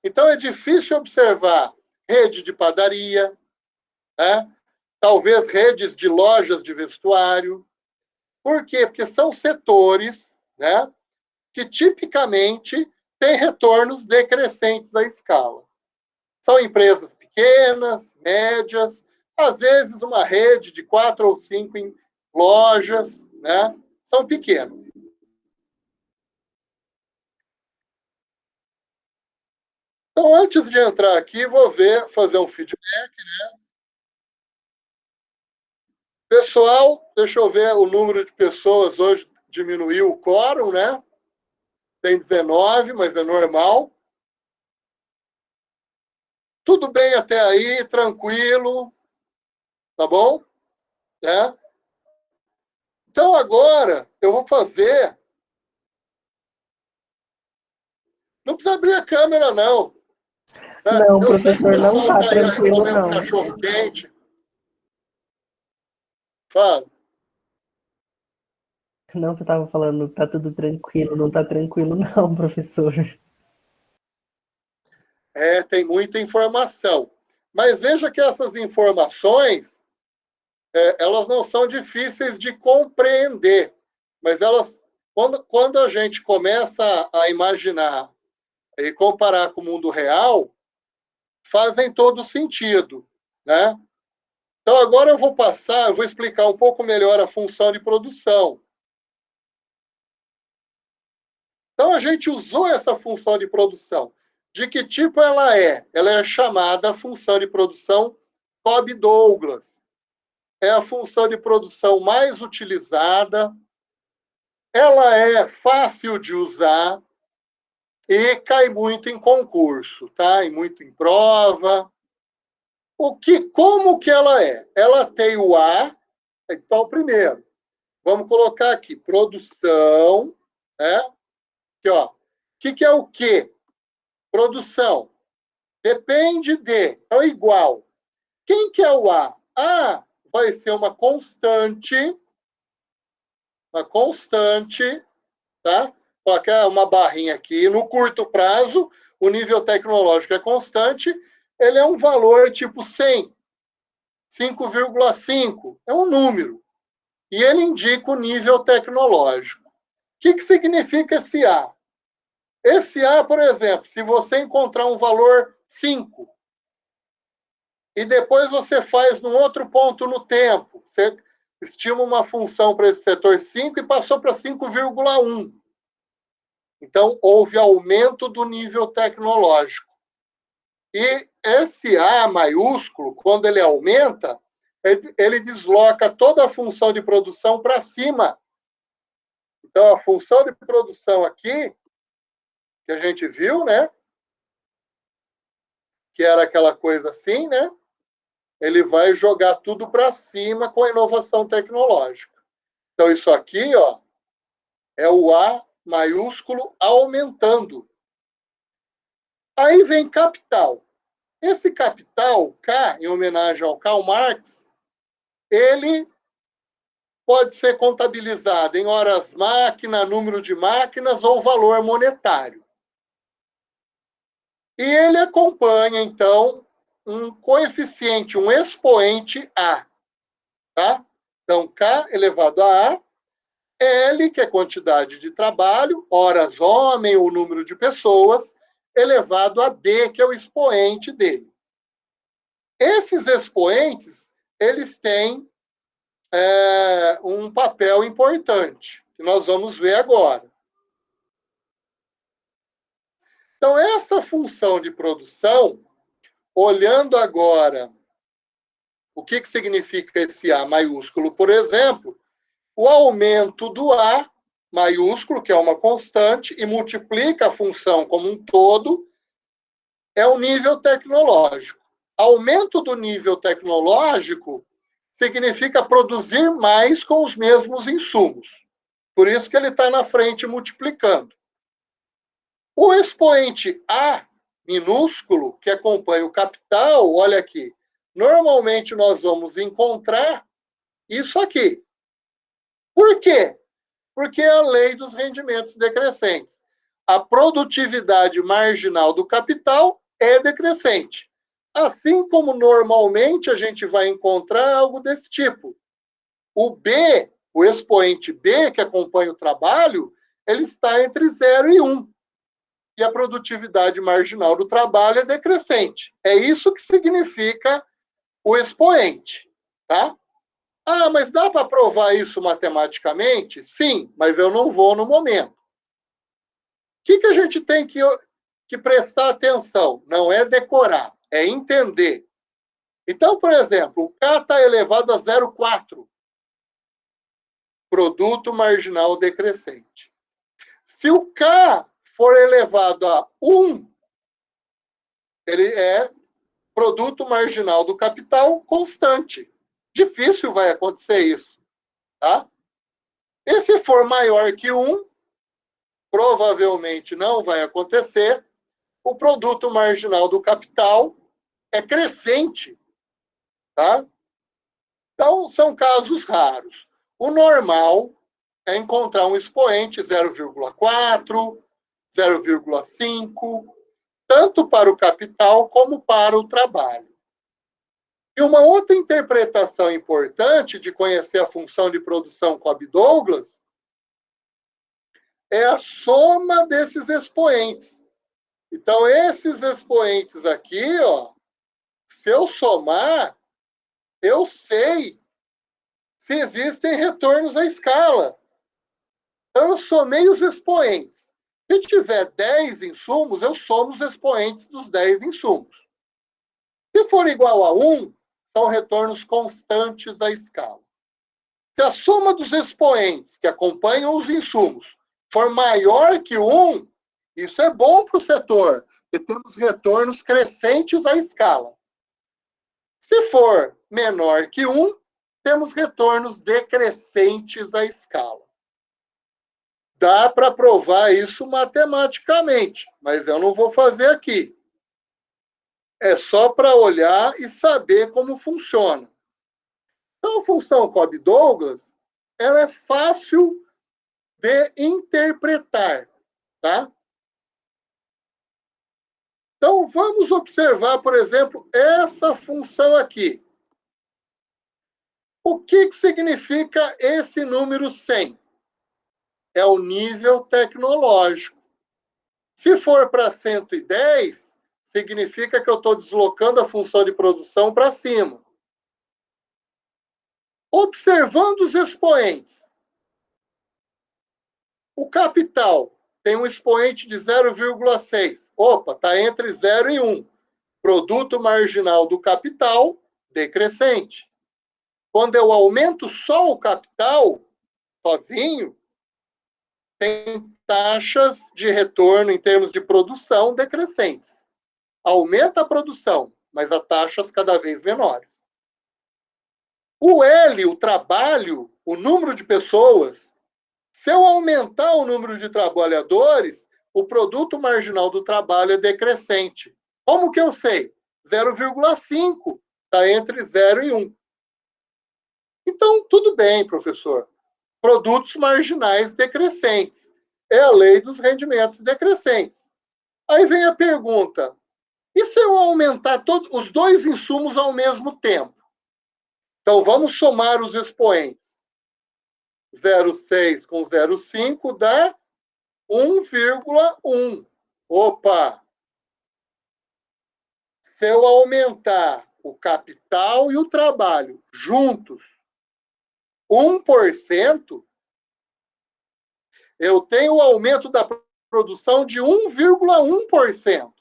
Então, é difícil observar rede de padaria, talvez redes de lojas de vestuário. Por quê? Porque são setores, que tipicamente têm retornos decrescentes à escala. São empresas pequenas, médias, às vezes uma rede de 4 ou 5 lojas, são pequenas. Então, antes de entrar aqui, vou fazer um feedback, Pessoal, deixa eu ver o número de pessoas hoje diminuiu o quórum, Tem 19, mas é normal. Tudo bem até aí, tranquilo, tá bom? Então, agora, eu vou fazer... Não precisa abrir a câmera, não. Não, o professor não está tranquilo, não. Cachorro quente. Fala. Não, você estava falando, tá tudo tranquilo. Não tá tranquilo, não, professor. Tem muita informação. Mas veja que essas informações, elas não são difíceis de compreender. Mas elas, quando a gente começa a imaginar e comparar com o mundo real, fazem todo sentido, Então, agora eu vou explicar um pouco melhor a função de produção. Então, a gente usou essa função de produção. De que tipo ela é? Ela é chamada função de produção Cobb-Douglas. É a função de produção mais utilizada. Ela é fácil de usar e cai muito em concurso, E muito em prova. Como que ela é? Ela tem o A. Então, primeiro, vamos colocar aqui, produção, Aqui, ó. O que é o quê? Produção. Depende de. Então, igual. Quem que é o A? A vai ser uma constante. Tá? Colocar uma barrinha aqui. No curto prazo, o nível tecnológico é constante. Ele é um valor tipo 100. 5,5. É um número. E ele indica o nível tecnológico. O que significa esse A? Esse A, por exemplo, se você encontrar um valor 5 e depois você faz num outro ponto no tempo, você estima uma função para esse setor 5 e passou para 5,1. Então, houve aumento do nível tecnológico. E esse A maiúsculo, quando ele aumenta, ele desloca toda a função de produção para cima. Então, a função de produção aqui, que a gente viu, né? Que era aquela coisa assim, né? Ele vai jogar tudo para cima com a inovação tecnológica. Então, isso aqui, ó, é o A maiúsculo aumentando. Aí vem capital. Esse capital, K, em homenagem ao Karl Marx, ele pode ser contabilizado em horas-máquina, número de máquinas ou valor monetário. E ele acompanha, então, um coeficiente, um expoente A. Tá? Então, K elevado a A, L, que é quantidade de trabalho, horas homem ou número de pessoas, elevado a B, que é o expoente dele. Esses expoentes, eles têm um papel importante, que nós vamos ver agora. Então, essa função de produção, olhando agora o que significa esse A maiúsculo, por exemplo, o aumento do A maiúsculo, que é uma constante, e multiplica a função como um todo, é o nível tecnológico. Aumento do nível tecnológico significa produzir mais com os mesmos insumos. Por isso que ele está na frente multiplicando. O expoente A minúsculo, que acompanha o capital, olha aqui, normalmente nós vamos encontrar isso aqui. Por quê? Porque é a lei dos rendimentos decrescentes. A produtividade marginal do capital é decrescente. Assim como normalmente a gente vai encontrar algo desse tipo. O B, o expoente B, que acompanha o trabalho, ele está entre 0 e 1. E a produtividade marginal do trabalho é decrescente. É isso que significa o expoente, tá? Ah, mas dá para provar isso matematicamente? Sim, mas eu não vou no momento. O que a gente tem que prestar atenção? Não é decorar, é entender. Então, por exemplo, o K está elevado a 0,4. Produto marginal decrescente. Se o K for elevado a 1, ele é produto marginal do capital constante. Difícil vai acontecer isso, tá? E se for maior que 1, provavelmente não vai acontecer, o produto marginal do capital é crescente, tá? Então, são casos raros. O normal é encontrar um expoente 0,4, 0,5, tanto para o capital como para o trabalho. E uma outra interpretação importante de conhecer a função de produção Cobb-Douglas é a soma desses expoentes. Então, esses expoentes aqui, ó, se eu somar, eu sei se existem retornos à escala. Então, eu somei os expoentes. Se tiver 10 insumos, eu somo os expoentes dos 10 insumos. Se for igual a 1, são retornos constantes à escala. Se a soma dos expoentes que acompanham os insumos for maior que 1, isso é bom para o setor, porque temos retornos crescentes à escala. Se for menor que 1, temos retornos decrescentes à escala. Dá para provar isso matematicamente, mas eu não vou fazer aqui. É só para olhar e saber como funciona. Então, a função Cobb-Douglas, ela é fácil de interpretar, tá? Então, vamos observar, por exemplo, essa função aqui. O que significa esse número 100? É o nível tecnológico. Se for para 110, significa que eu estou deslocando a função de produção para cima. Observando os expoentes. O capital tem um expoente de 0,6. Opa, está entre 0 e 1. Produto marginal do capital decrescente. Quando eu aumento só o capital, sozinho, tem taxas de retorno em termos de produção decrescentes. Aumenta a produção, mas a taxas cada vez menores. O L, o trabalho, o número de pessoas, se eu aumentar o número de trabalhadores, o produto marginal do trabalho é decrescente. Como que eu sei? 0,5, está entre 0 e 1. Então, tudo bem, professor. Produtos marginais decrescentes. É a lei dos rendimentos decrescentes. Aí vem a pergunta, e se eu aumentar os dois insumos ao mesmo tempo? Então, vamos somar os expoentes. 0,6 com 0,5 dá 1,1. Opa! Se eu aumentar o capital e o trabalho juntos 1%, eu tenho o aumento da produção de 1,1%.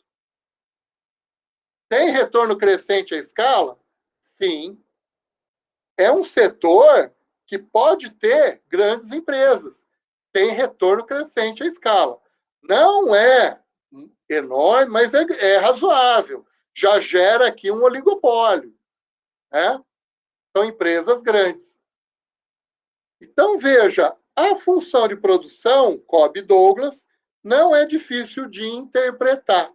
Tem retorno crescente à escala? Sim. É um setor que pode ter grandes empresas. Tem retorno crescente à escala. Não é enorme, mas é razoável. Já gera aqui um oligopólio, né? São empresas grandes. Então, veja, a função de produção, Cobb-Douglas, não é difícil de interpretar.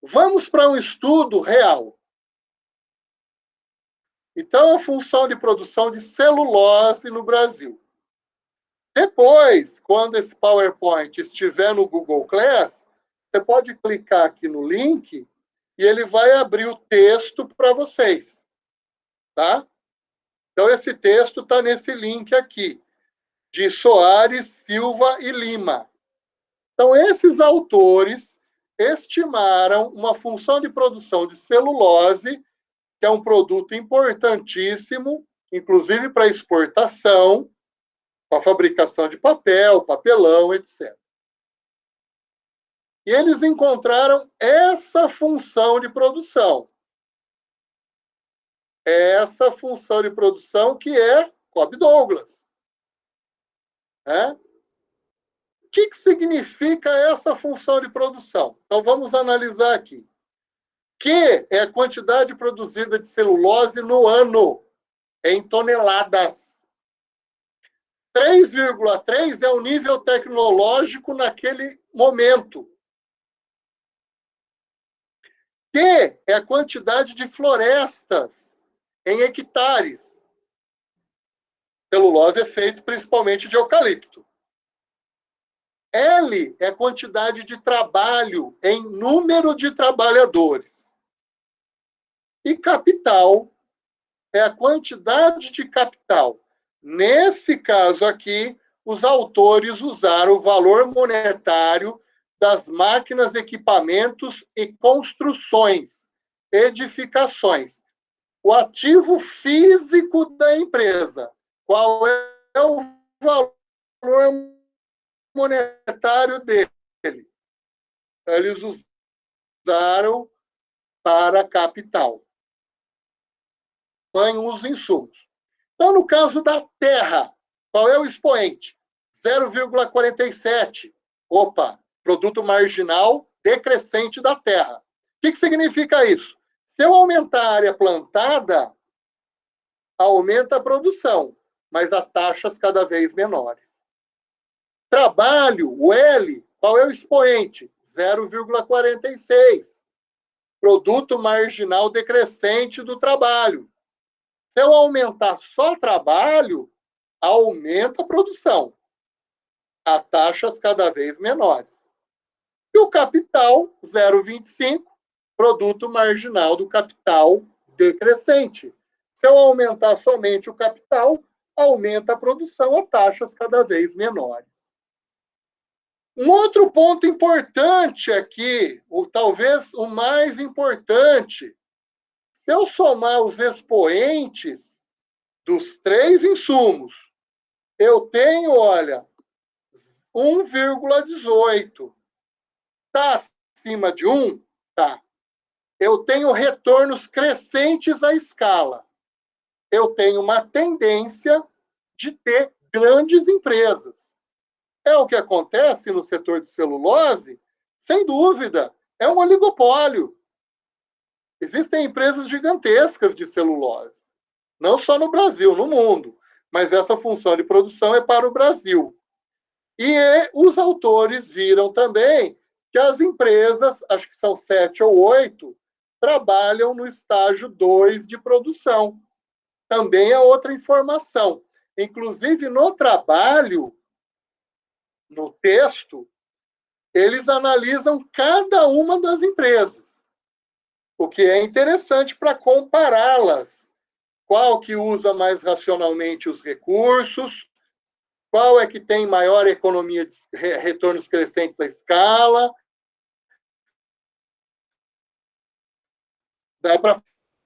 Vamos para um estudo real. Então, a função de produção de celulose no Brasil. Depois, quando esse PowerPoint estiver no Google Class, você pode clicar aqui no link e ele vai abrir o texto para vocês. Tá? Então, esse texto está nesse link aqui, de Soares, Silva e Lima. Então, esses autores estimaram uma função de produção de celulose, que é um produto importantíssimo, inclusive para exportação, para a fabricação de papel, papelão, etc. E eles encontraram essa função de produção. Essa função de produção que é Cobb-Douglas. Né? O que significa essa função de produção? Então, vamos analisar aqui. Q é a quantidade produzida de celulose no ano, em toneladas. 3,3 é o nível tecnológico naquele momento. Q é a quantidade de florestas em hectares. Celulose é feito principalmente de eucalipto. L é a quantidade de trabalho em número de trabalhadores. E capital é a quantidade de capital. Nesse caso aqui, os autores usaram o valor monetário das máquinas, equipamentos e construções, edificações. O ativo físico da empresa. Qual é o valor monetário dele? Eles usaram para capital. Põe os insumos. Então, no caso da terra, qual é o expoente? 0,47. Opa, produto marginal decrescente da terra. O que significa isso? Se eu aumentar a área plantada, aumenta a produção, mas a taxas cada vez menores. Trabalho, o L, qual é o expoente? 0,46. Produto marginal decrescente do trabalho. Se eu aumentar só trabalho, aumenta a produção, a taxas cada vez menores. E o capital, 0,25, produto marginal do capital decrescente. Se eu aumentar somente o capital, aumenta a produção a taxas cada vez menores. Um outro ponto importante aqui, ou talvez o mais importante, se eu somar os expoentes dos três insumos, eu tenho, olha, 1,18. Está acima de 1? Tá. eu tenho retornos crescentes à escala. Eu tenho uma tendência de ter grandes empresas. É o que acontece no setor de celulose, sem dúvida, é um oligopólio. Existem empresas gigantescas de celulose, não só no Brasil, no mundo, mas essa função de produção é para o Brasil. E os autores viram também que as empresas, acho que são 7 ou 8, trabalham no estágio 2 de produção. Também é outra informação. Inclusive, no trabalho, no texto, eles analisam cada uma das empresas, o que é interessante para compará-las. Qual que usa mais racionalmente os recursos, qual é que tem maior economia de retornos crescentes à escala.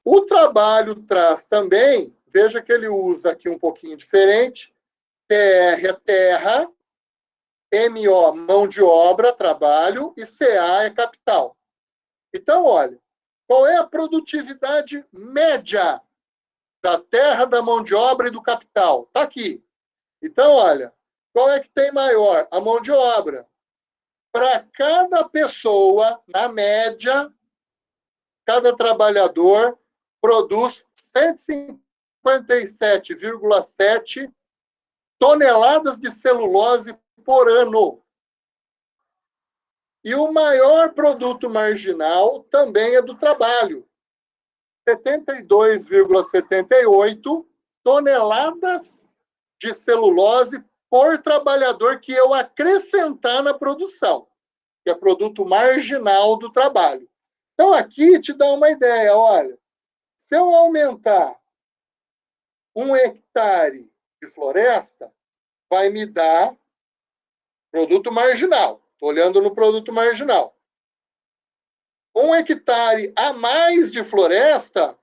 O trabalho traz também, veja que ele usa aqui um pouquinho diferente, TR é terra, MO, mão de obra, trabalho, e CA é capital. Então, olha, qual é a produtividade média da terra, da mão de obra e do capital? Está aqui. Então, olha, qual é que tem maior? A mão de obra. Para cada pessoa, na média, cada trabalhador produz 157,7 toneladas de celulose por ano. E o maior produto marginal também é do trabalho. 72,78 toneladas de celulose por trabalhador que eu acrescentar na produção, que é produto marginal do trabalho. Então, aqui te dá uma ideia, olha, se eu aumentar 1 hectare de floresta, vai me dar produto marginal. Estou olhando no produto marginal. 1 hectare a mais de floresta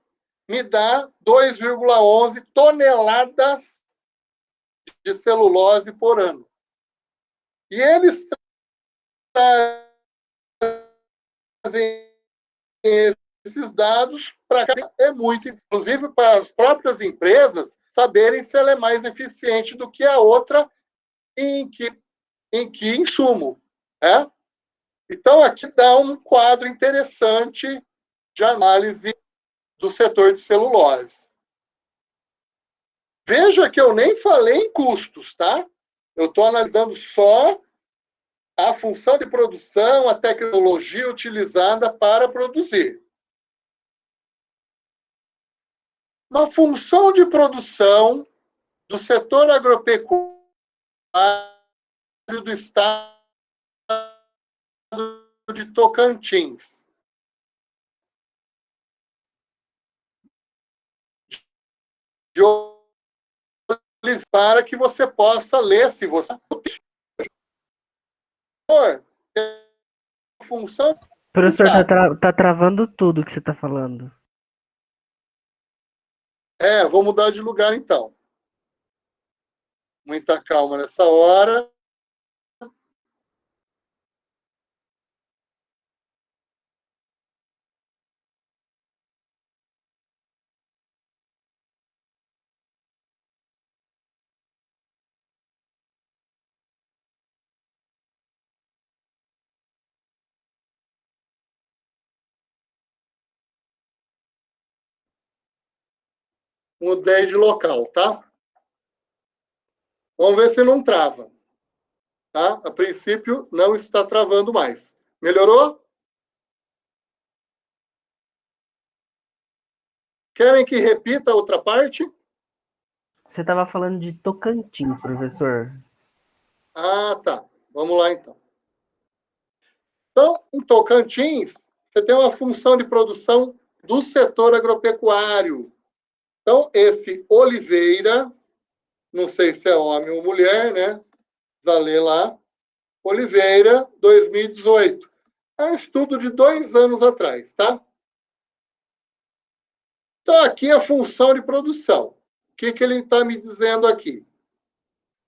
me dá 2,11 toneladas de celulose por ano. E eles trazem esses dados para cá. É muito, inclusive, para as próprias empresas saberem se ela é mais eficiente do que a outra em que insumo. Né? Então, aqui dá um quadro interessante de análise do setor de celulose. Veja que eu nem falei em custos, tá? Eu estou analisando só a função de produção, a tecnologia utilizada para produzir. Uma função de produção do setor agropecuário do estado de Tocantins. Para que você possa ler, se você... Função... Professor, tá travando tudo que você está falando. Vou mudar de lugar, então. Muita calma nessa hora. Mudei de local, tá? Vamos ver se não trava. Tá? A princípio, não está travando mais. Melhorou? Querem que repita a outra parte? Você estava falando de Tocantins, professor. Ah, tá. Vamos lá, então. Então, em Tocantins, você tem uma função de produção do setor agropecuário. Então, esse Oliveira, não sei se é homem ou mulher, né? Precisa ler lá. Oliveira, 2018. É um estudo de 2 anos atrás, tá? Então, aqui a função de produção. O que ele está me dizendo aqui?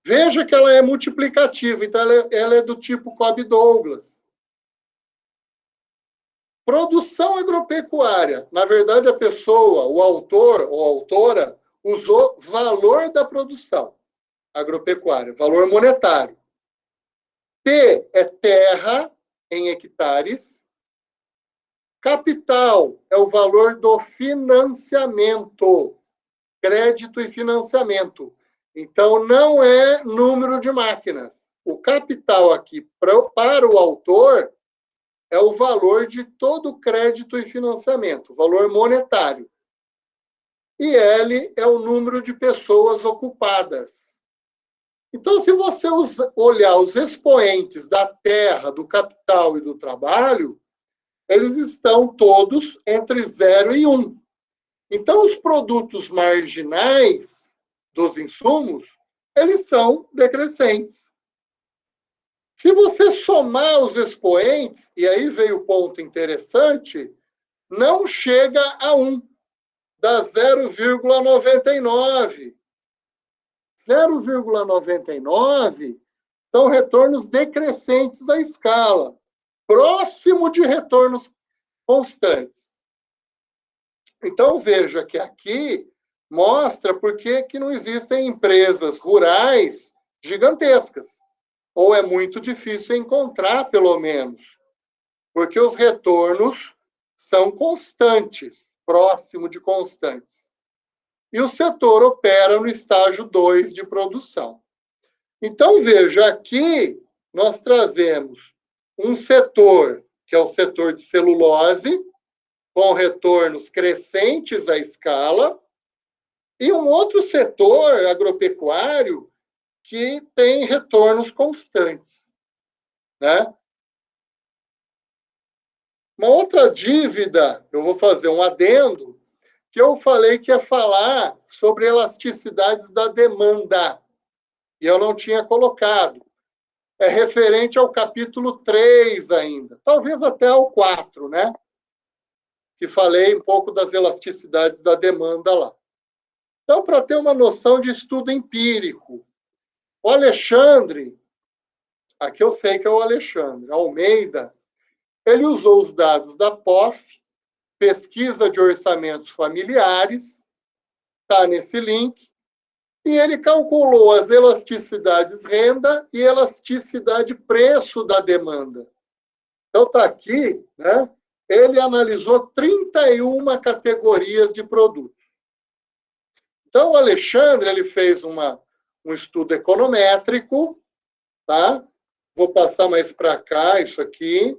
Veja que ela é multiplicativa, então ela é do tipo Cobb-Douglas. Produção agropecuária. Na verdade, a pessoa, o autor ou autora, usou valor da produção agropecuária, valor monetário. T é terra em hectares. Capital é o valor do financiamento, crédito e financiamento. Então, não é número de máquinas. O capital aqui, para o autor, é o valor de todo o crédito e financiamento, valor monetário. E L é o número de pessoas ocupadas. Então, se você olhar os expoentes da terra, do capital e do trabalho, eles estão todos entre 0 e 1. Então, os produtos marginais dos insumos, eles são decrescentes. Se você somar os expoentes, e aí veio o ponto interessante, não chega a 1, dá 0,99. 0,99 são retornos decrescentes à escala, próximo de retornos constantes. Então, veja que aqui mostra por que não existem empresas rurais gigantescas. Ou é muito difícil encontrar, pelo menos, porque os retornos são constantes, próximo de constantes. E o setor opera no estágio 2 de produção. Então, veja, aqui nós trazemos um setor, que é o setor de celulose, com retornos crescentes à escala, e um outro setor agropecuário que tem retornos constantes, né? Uma outra dívida, eu vou fazer um adendo, que eu falei que ia falar sobre elasticidades da demanda, e eu não tinha colocado. É referente ao capítulo 3 ainda, talvez até ao 4, né? Que falei um pouco das elasticidades da demanda lá. Então, para ter uma noção de estudo empírico, o Alexandre, aqui eu sei que é o Alexandre Almeida, ele usou os dados da POF, Pesquisa de Orçamentos Familiares, está nesse link, e ele calculou as elasticidades renda e elasticidade preço da demanda. Então, está aqui, né? Ele analisou 31 categorias de produtos. Então, o Alexandre ele fez um estudo econométrico, tá? Vou passar mais para cá, isso aqui.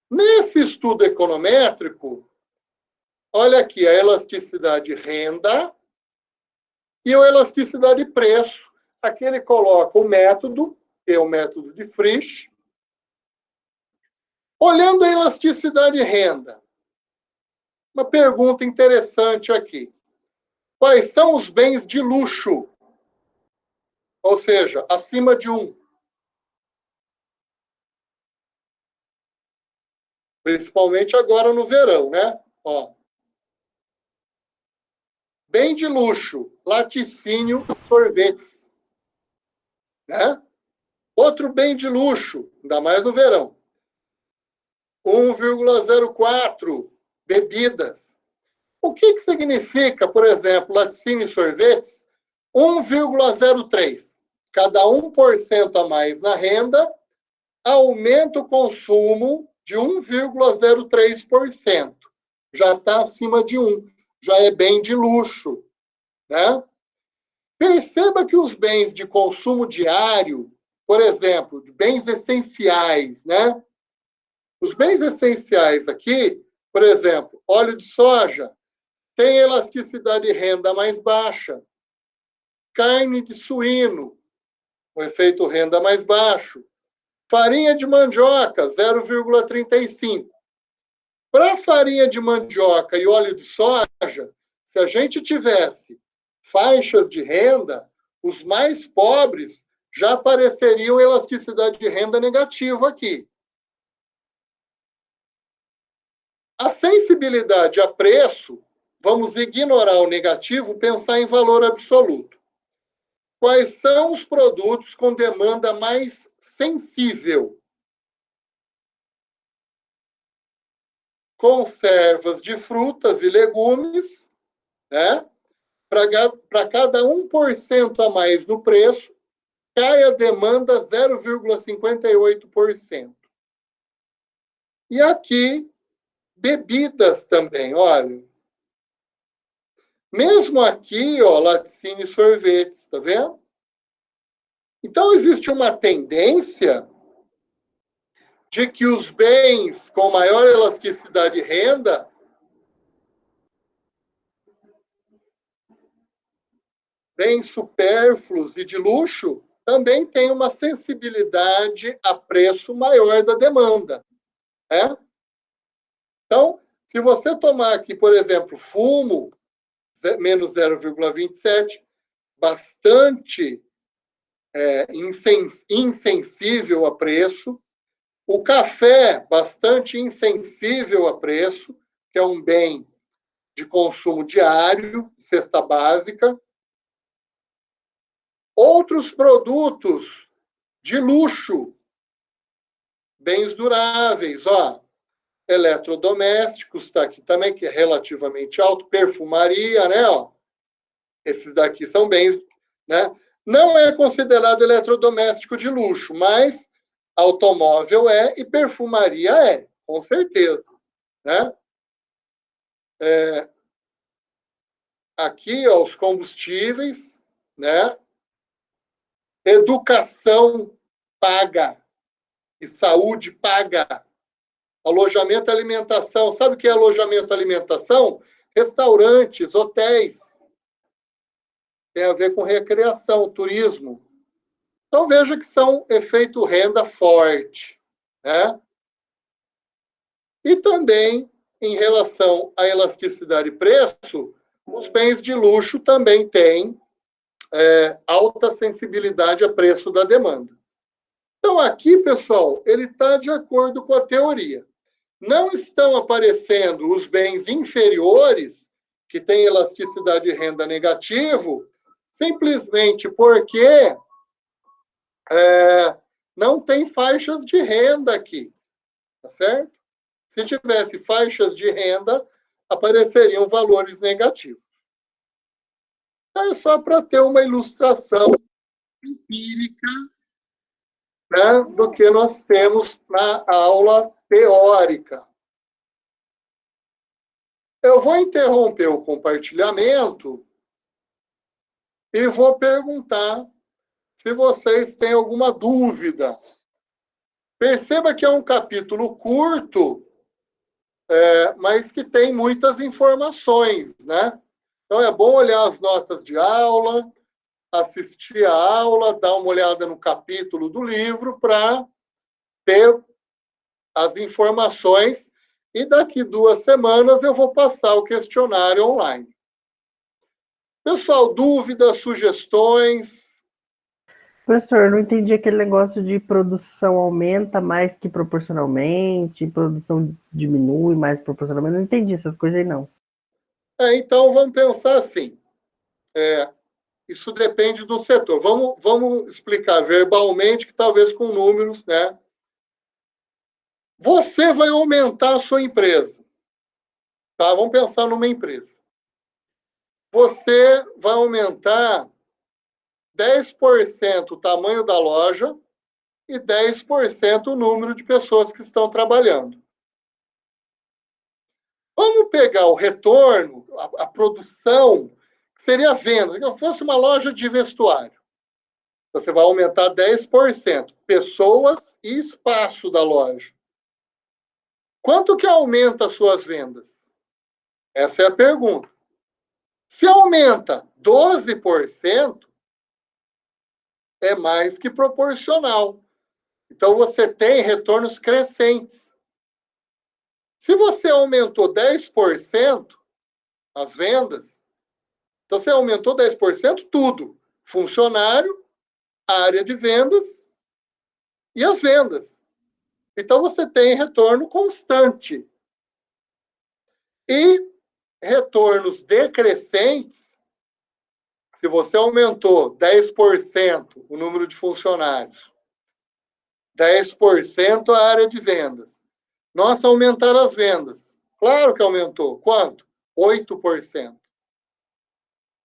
Nesse estudo econométrico, olha aqui, a elasticidade renda e a elasticidade preço. Aqui ele coloca o método, que é o método de Frisch. Olhando a elasticidade renda, uma pergunta interessante aqui. Quais são os bens de luxo? Ou seja, acima de 1. Principalmente agora no verão, né? Ó. Bem de luxo, laticínio e sorvetes. Né? Outro bem de luxo, ainda mais no verão. 1,04, bebidas. O que significa, por exemplo, laticínio e sorvetes? 1,03. Cada 1% a mais na renda aumenta o consumo de 1,03%. Já está acima de 1. Já é bem de luxo. Né? Perceba que os bens de consumo diário, por exemplo, bens essenciais, né? Os bens essenciais aqui, por exemplo, óleo de soja, tem elasticidade de renda mais baixa. Carne de suíno, o efeito renda mais baixo. Farinha de mandioca, 0,35. Para farinha de mandioca e óleo de soja, se a gente tivesse faixas de renda, os mais pobres já apareceriam elasticidade de renda negativa aqui. A sensibilidade a preço, vamos ignorar o negativo, pensar em valor absoluto. Quais são os produtos com demanda mais sensível? conservas de frutas e legumes, né? Para cada 1% a mais no preço, cai a demanda 0,58%. E aqui, bebidas também, olha. Mesmo aqui, ó, laticínio e sorvetes, tá vendo? Então, existe uma tendência de que os bens com maior elasticidade de renda bens supérfluos e de luxo também têm uma sensibilidade a preço maior da demanda, né? Então, se você tomar aqui, por exemplo, fumo, menos 0,27, bastante insensível a preço. O café, bastante insensível a preço, que é um bem de consumo diário, cesta básica. Outros produtos de luxo, bens duráveis, ó, eletrodomésticos, está aqui também, que é relativamente alto, perfumaria, né, ó. Esses daqui são bens, né? Não é considerado eletrodoméstico de luxo, mas automóvel é e perfumaria é, com certeza, né? Aqui, ó, os combustíveis, né? Educação paga e saúde paga. Alojamento e alimentação. Sabe o que é alojamento e alimentação? Restaurantes, hotéis. Tem a ver com recreação, turismo. Então, veja que são efeito renda forte, né? E também, em relação à elasticidade de preço, os bens de luxo também têm alta sensibilidade a preço da demanda. Então, aqui, pessoal, ele está de acordo com a teoria. Não estão aparecendo os bens inferiores, que têm elasticidade de renda negativo, simplesmente porque não tem faixas de renda aqui, tá certo? Se tivesse faixas de renda, apareceriam valores negativos. É só para ter uma ilustração empírica, né, do que nós temos na aula teórica. Eu vou interromper o compartilhamento e vou perguntar se vocês têm alguma dúvida. Perceba que é um capítulo curto, mas que tem muitas informações, né? Então, é bom olhar as notas de aula, assistir a aula, dar uma olhada no capítulo do livro para ter as informações e daqui 2 semanas eu vou passar o questionário online. Pessoal, dúvidas, sugestões? Professor, eu não entendi aquele negócio de produção aumenta mais que proporcionalmente, produção diminui mais proporcionalmente. Não entendi essas coisas aí, não. Então, vamos pensar assim. Isso depende do setor. Vamos explicar verbalmente, que talvez com números, né? Você vai aumentar a sua empresa. Tá? Vamos pensar numa empresa. Você vai aumentar 10% o tamanho da loja e 10% o número de pessoas que estão trabalhando. Vamos pegar o retorno, a produção, que seria a venda. Se fosse uma loja de vestuário, você vai aumentar 10%, pessoas e espaço da loja. Quanto que aumenta as suas vendas? Essa é a pergunta. Se aumenta 12%, é mais que proporcional. Então, você tem retornos crescentes. Se você aumentou 10% as vendas, então você aumentou 10% tudo. Funcionário, área de vendas e as vendas. Então, você tem retorno constante. E retornos decrescentes, se você aumentou 10% o número de funcionários, 10% a área de vendas, nossa, aumentaram as vendas. Claro que aumentou. Quanto? 8%.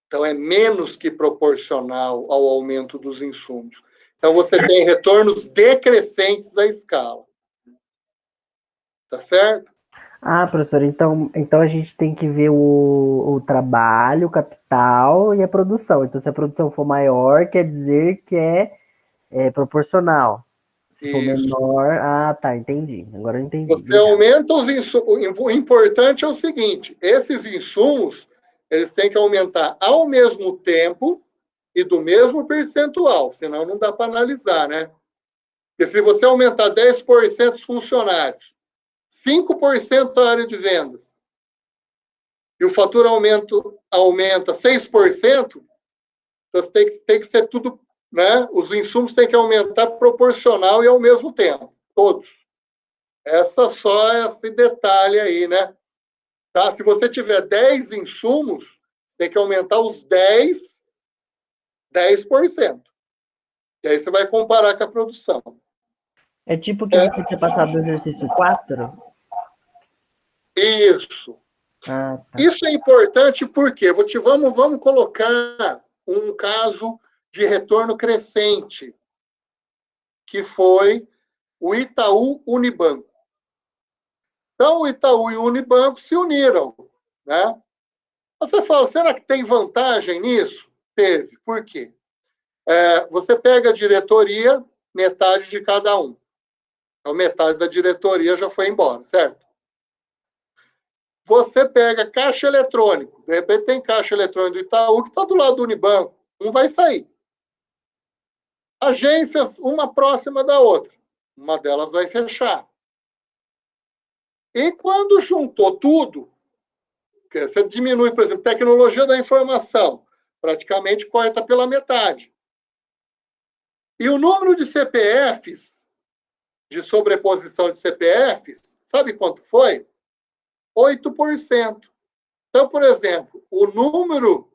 Então, é menos que proporcional ao aumento dos insumos. Então, você tem retornos decrescentes à escala. Tá certo? Ah, professor, então a gente tem que ver o trabalho, o capital e a produção. Então, se a produção for maior, quer dizer que é proporcional. Se for Isso. menor, tá, entendi. Agora eu entendi. Você aumenta os insumos. O importante é o seguinte: esses insumos, eles têm que aumentar ao mesmo tempo e do mesmo percentual, senão não dá para analisar, né? Porque se você aumentar 10% os funcionários, 5% a área de vendas, e o faturamento aumenta 6%, então tem que ser tudo, né? Os insumos têm que aumentar proporcional e ao mesmo tempo, todos. Só esse detalhe aí, né? Tá? Se você tiver 10 insumos, tem que aumentar os 10%. E aí você vai comparar com a produção. É tipo o que você tinha passado no exercício 4? Isso. Ah, tá. Isso é importante porque vamos colocar um caso de retorno crescente, que foi o Itaú Unibanco. Então, o Itaú e o Unibanco se uniram, né? Você fala, será que tem vantagem nisso? Teve. Por quê? Você pega a diretoria, metade de cada um. Então, metade da diretoria já foi embora, certo? Você pega caixa eletrônico. De repente tem caixa eletrônico do Itaú que está do lado do Unibanco. Um vai sair. Agências, uma próxima da outra. Uma delas vai fechar. E quando juntou tudo, você diminui, por exemplo, tecnologia da informação, praticamente corta pela metade. E o número de CPFs, de sobreposição de CPFs, sabe quanto foi? 8%. Então, por exemplo, o número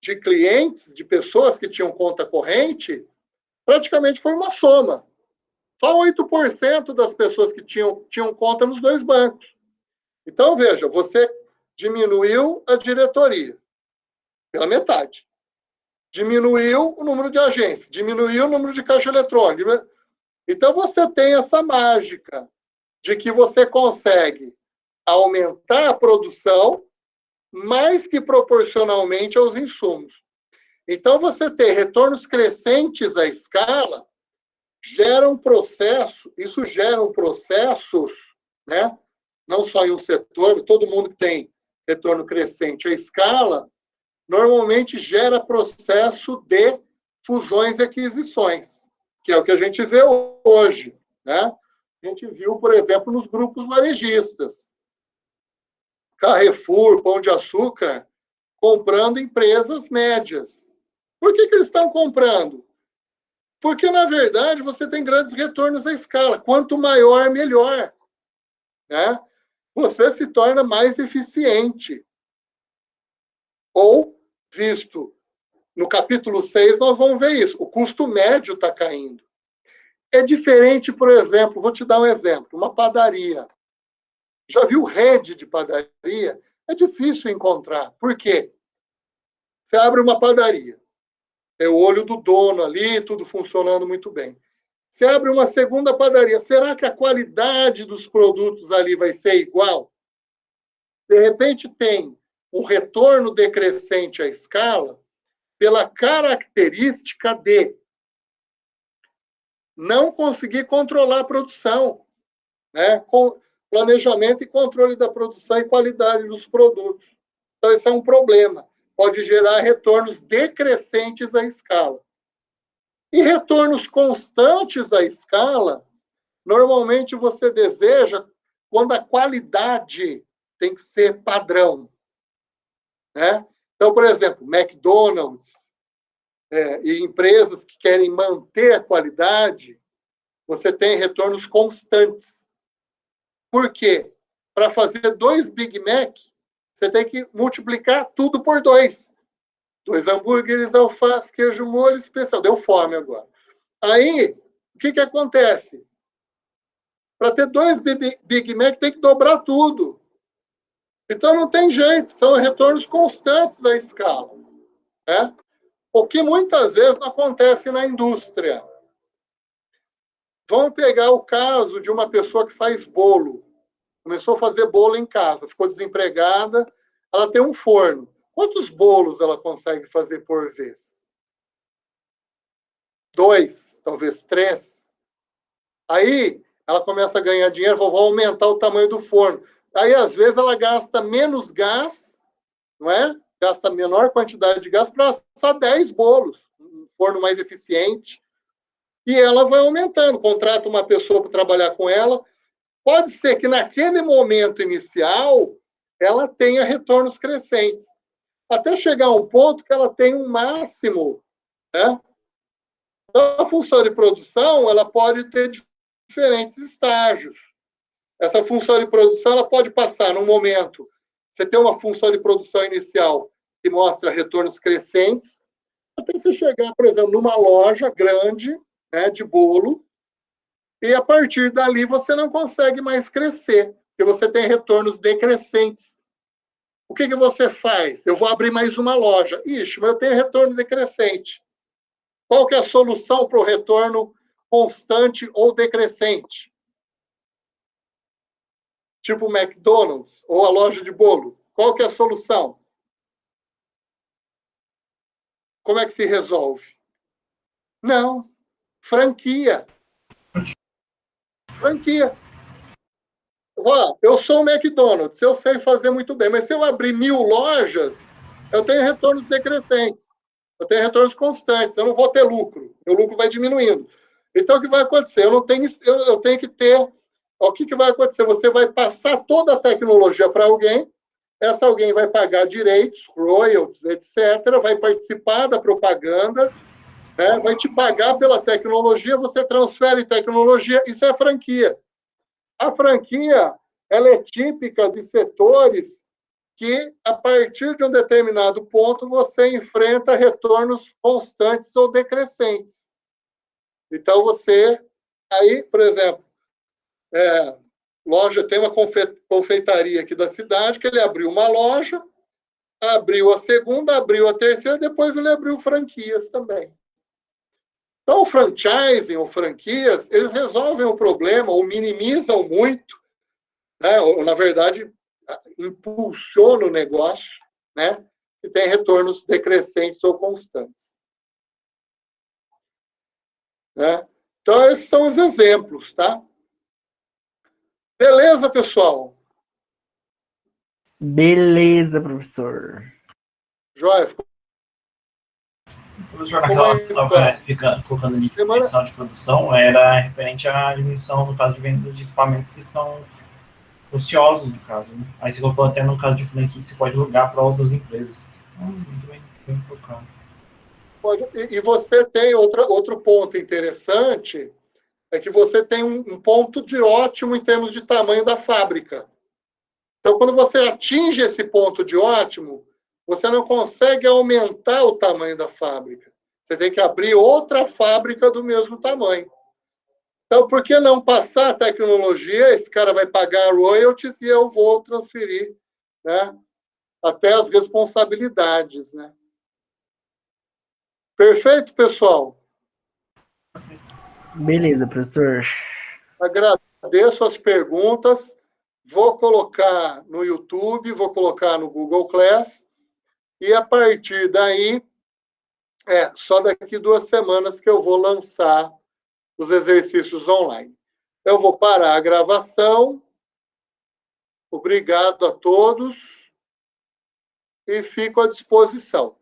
de clientes, de pessoas que tinham conta corrente, praticamente foi uma soma. Só 8% das pessoas que tinham conta nos dois bancos. Então, veja, você diminuiu a diretoria pela metade. Diminuiu o número de agências, diminuiu o número de caixa eletrônica. Então, você tem essa mágica de que você consegue aumentar a produção mais que proporcionalmente aos insumos. Então, você ter retornos crescentes à escala isso gera processos, né? Não só em um setor, todo mundo que tem retorno crescente à escala, normalmente gera processo de fusões e aquisições, que é o que a gente vê hoje, né? A gente viu, por exemplo, nos grupos varejistas. Carrefour, Pão de Açúcar, comprando empresas médias. Por que eles estão comprando? Porque, na verdade, você tem grandes retornos à escala. Quanto maior, melhor. Né? Você se torna mais eficiente. Ou, visto no capítulo 6, nós vamos ver isso. O custo médio está caindo. É diferente, por exemplo, vou te dar um exemplo, uma padaria. Já viu rede de padaria? É difícil encontrar. Por quê? Você abre uma padaria, é o olho do dono ali, tudo funcionando muito bem. Você abre uma segunda padaria, será que a qualidade dos produtos ali vai ser igual? De repente tem um retorno decrescente à escala pela característica de não conseguir controlar a produção, né? Com planejamento e controle da produção e qualidade dos produtos. Então, esse é um problema. Pode gerar retornos decrescentes à escala. E retornos constantes à escala, normalmente você deseja quando a qualidade tem que ser padrão. Né? Então, por exemplo, McDonald's e empresas que querem manter a qualidade, você tem retornos constantes. Por quê? Para fazer 2 Big Mac, você tem que multiplicar tudo por 2. 2 hambúrgueres, alface, queijo, molho especial. Deu fome agora. Aí, o que acontece? Para ter 2 Big Mac, tem que dobrar tudo. Então, não tem jeito, são retornos constantes à escala. Né? O que muitas vezes não acontece na indústria. Vamos pegar o caso de uma pessoa que faz bolo. Começou a fazer bolo em casa, ficou desempregada, ela tem um forno. Quantos bolos ela consegue fazer por vez? 2, talvez 3. Aí, ela começa a ganhar dinheiro, vou aumentar o tamanho do forno. Aí, às vezes, ela gasta menos gás, não é? Gasta menor quantidade de gás para assar 10 bolos, um forno mais eficiente. E ela vai aumentando, contrata uma pessoa para trabalhar com ela. Pode ser que naquele momento inicial ela tenha retornos crescentes, até chegar a um ponto que ela tem um máximo, né? Então, a função de produção ela pode ter diferentes estágios. Essa função de produção ela pode passar num momento, você tem uma função de produção inicial que mostra retornos crescentes, até você chegar, por exemplo, numa loja grande, né, de bolo, e a partir dali você não consegue mais crescer, porque você tem retornos decrescentes. O que você faz? Eu vou abrir mais uma loja. Ixi, mas eu tenho retorno decrescente. Qual que é a solução para o retorno constante ou decrescente? Tipo o McDonald's ou a loja de bolo. Qual que é a solução? Como é que se resolve? Não. Franquia. Franquia. Eu sou o McDonald's, eu sei fazer muito bem, mas se eu abrir 1000 lojas, eu tenho retornos decrescentes, eu tenho retornos constantes, eu não vou ter lucro, meu lucro vai diminuindo. Então, o que vai acontecer? Eu tenho que ter... O que vai acontecer? Você vai passar toda a tecnologia para alguém, essa alguém vai pagar direitos, royalties, etc., vai participar da propaganda, né? Vai te pagar pela tecnologia, você transfere tecnologia, isso é franquia. A franquia ela é típica de setores que, a partir de um determinado ponto, você enfrenta retornos constantes ou decrescentes. Então, aí, por exemplo, loja tem uma confeitaria aqui da cidade, que ele abriu uma loja, abriu a segunda, abriu a terceira, depois ele abriu franquias também. Então, o franchising ou franquias, eles resolvem o problema ou minimizam muito, né? Ou, na verdade, impulsiona o negócio, né? E tem retornos decrescentes ou constantes. Né? Então, esses são os exemplos, tá? Beleza, pessoal? Beleza, professor. Joia, O professor naquela estava explicando, colocando ali diminuição de produção, era referente à diminuição, no caso de venda de equipamentos que estão ociosos, no caso. Né? Aí você colocou até no caso de franquia que você pode alugar para outras empresas. Muito bem colocado. E você tem outro ponto interessante, é que você tem um ponto de ótimo em termos de tamanho da fábrica. Então, quando você atinge esse ponto de ótimo, você não consegue aumentar o tamanho da fábrica. Você tem que abrir outra fábrica do mesmo tamanho. Então, por que não passar a tecnologia? Esse cara vai pagar royalties e eu vou transferir, né, até as responsabilidades. Né? Perfeito, pessoal? Beleza, professor. Agradeço as perguntas. Vou colocar no YouTube, vou colocar no Google Class. E, a partir daí, só daqui 2 semanas que eu vou lançar os exercícios online. Eu vou parar a gravação. Obrigado a todos. E fico à disposição.